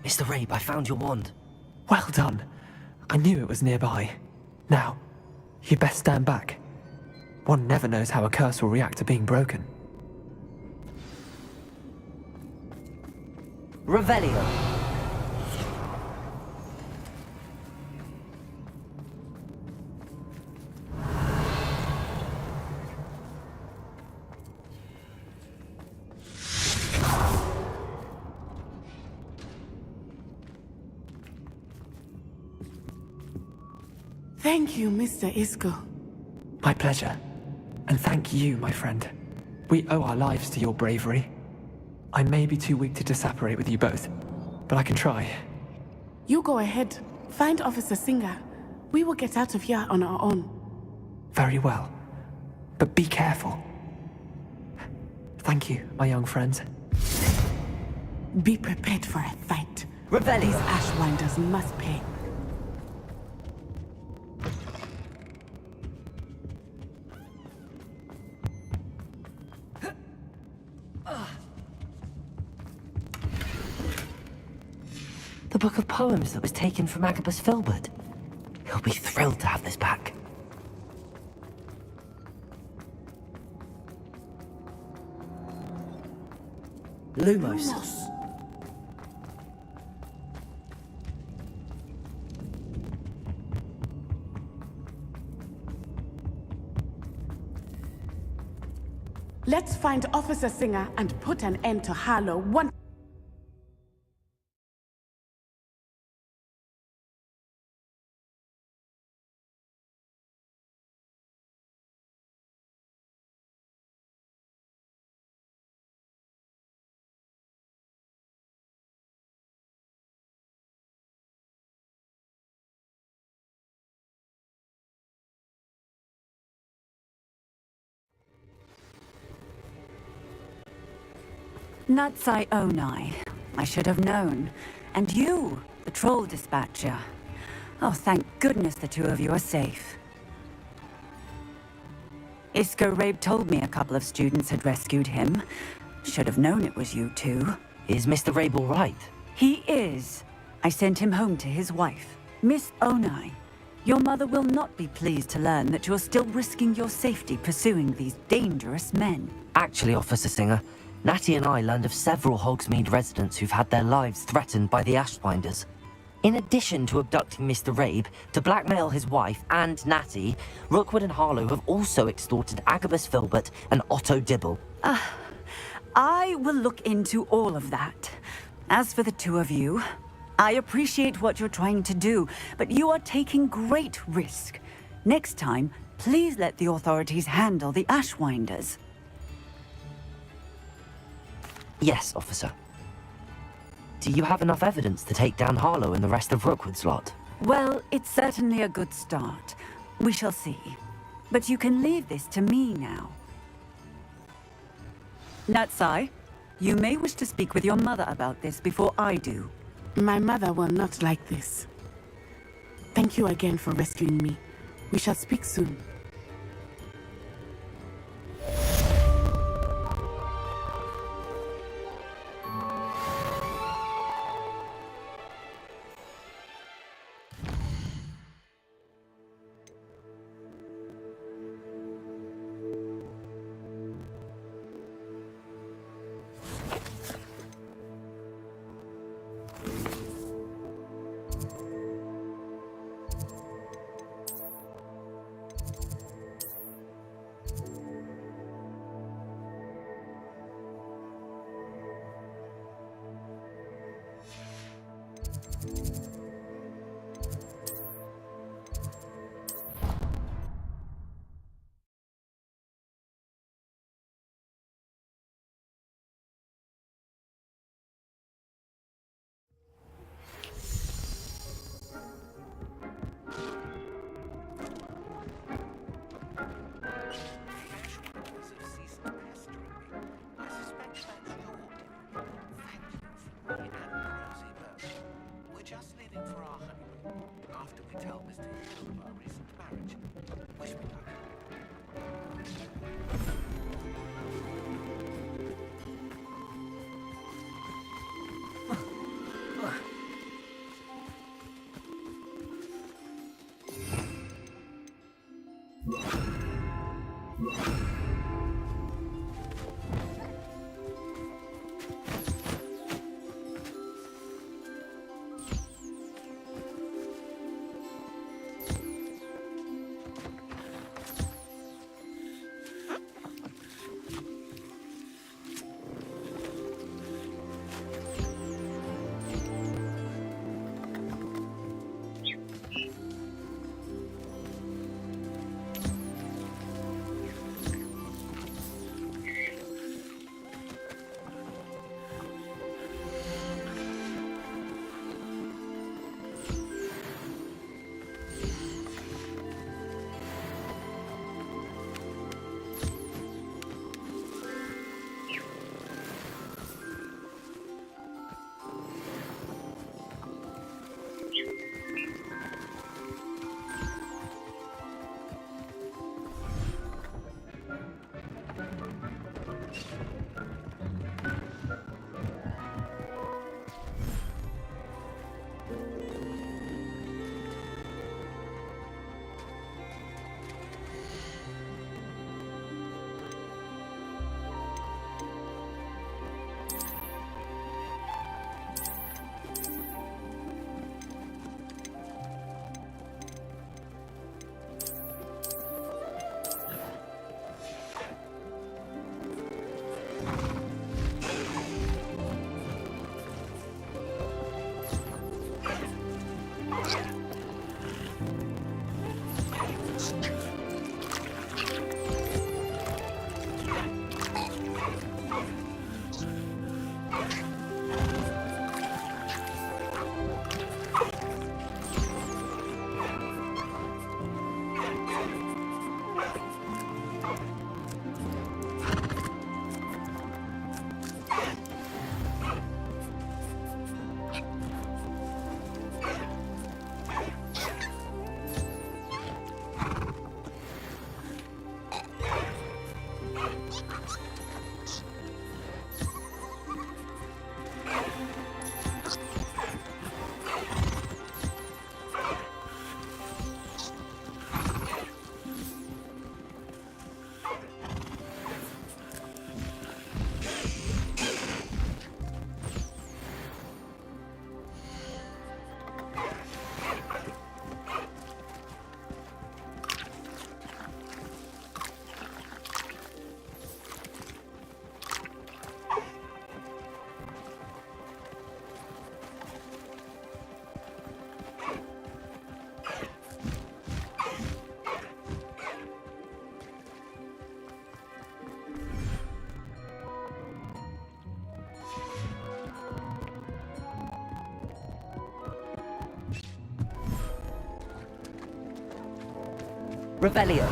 Mr. Rabe, I found your wand. Well done. I knew it was nearby. Now, you best stand back. One never knows how a curse will react to being broken. Revelio. Thank you, Mr. Isco. My pleasure. And thank you, my friend. We owe our lives to your bravery. I may be too weak to disapparate with you both, but I can try. You go ahead. Find Officer Singer. We will get out of here on our own. Very well. But be careful. Thank you, my young friends. Be prepared for a fight. Revelio. These Ashwinders must pay. The book of poems that was taken from Agabus Filbert. He'll be thrilled to have this back. Lumos. Let's find Officer Singer and put an end to Harlow once. Nutsai Onai. I should have known. And you, the troll dispatcher. Oh, thank goodness the two of you are safe. Isco Rabe told me a couple of students had rescued him. Should have known it was you two. Is Mr. Rabe all right? He is. I sent him home to his wife. Miss Onai, your mother will not be pleased to learn that you're still risking your safety pursuing these dangerous men. Actually, Officer Singer, Natty and I learned of several Hogsmeade residents who've had their lives threatened by the Ashwinders. In addition to abducting Mr. Rabe, to blackmail his wife and Natty, Rookwood and Harlow have also extorted Agabus Filbert and Otto Dibble. I will look into all of that. As for the two of you, I appreciate what you're trying to do, but you are taking great risk. Next time, please let the authorities handle the Ashwinders. Yes, officer. Do you have enough evidence to take down Harlow and the rest of Rookwood's lot? Well, it's certainly a good start. We shall see. But you can leave this to me now. Natsai, you may wish to speak with your mother about this before I do. My mother will not like this. Thank you again for rescuing me. We shall speak soon. Revelio.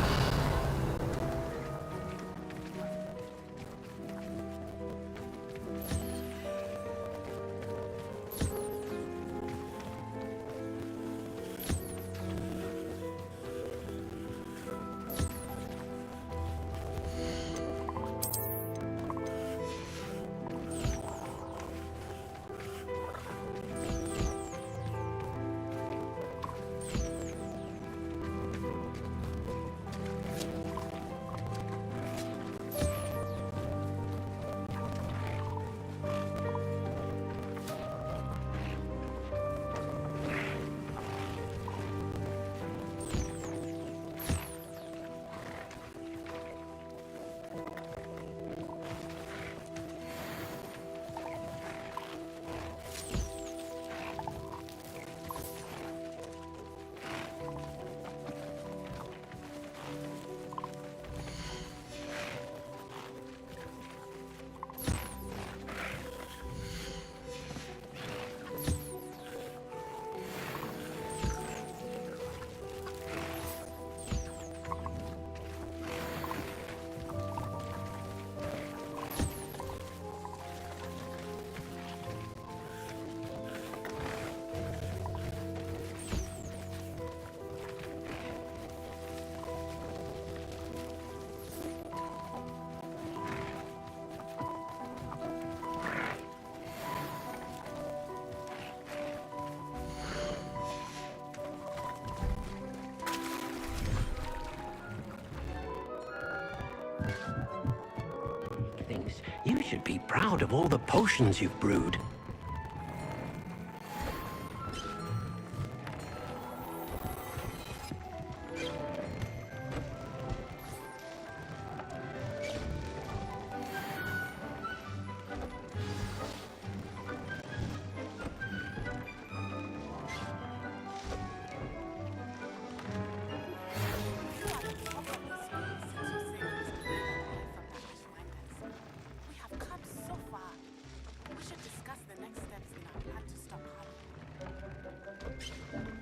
Thinks you should be proud of all the potions you've brewed.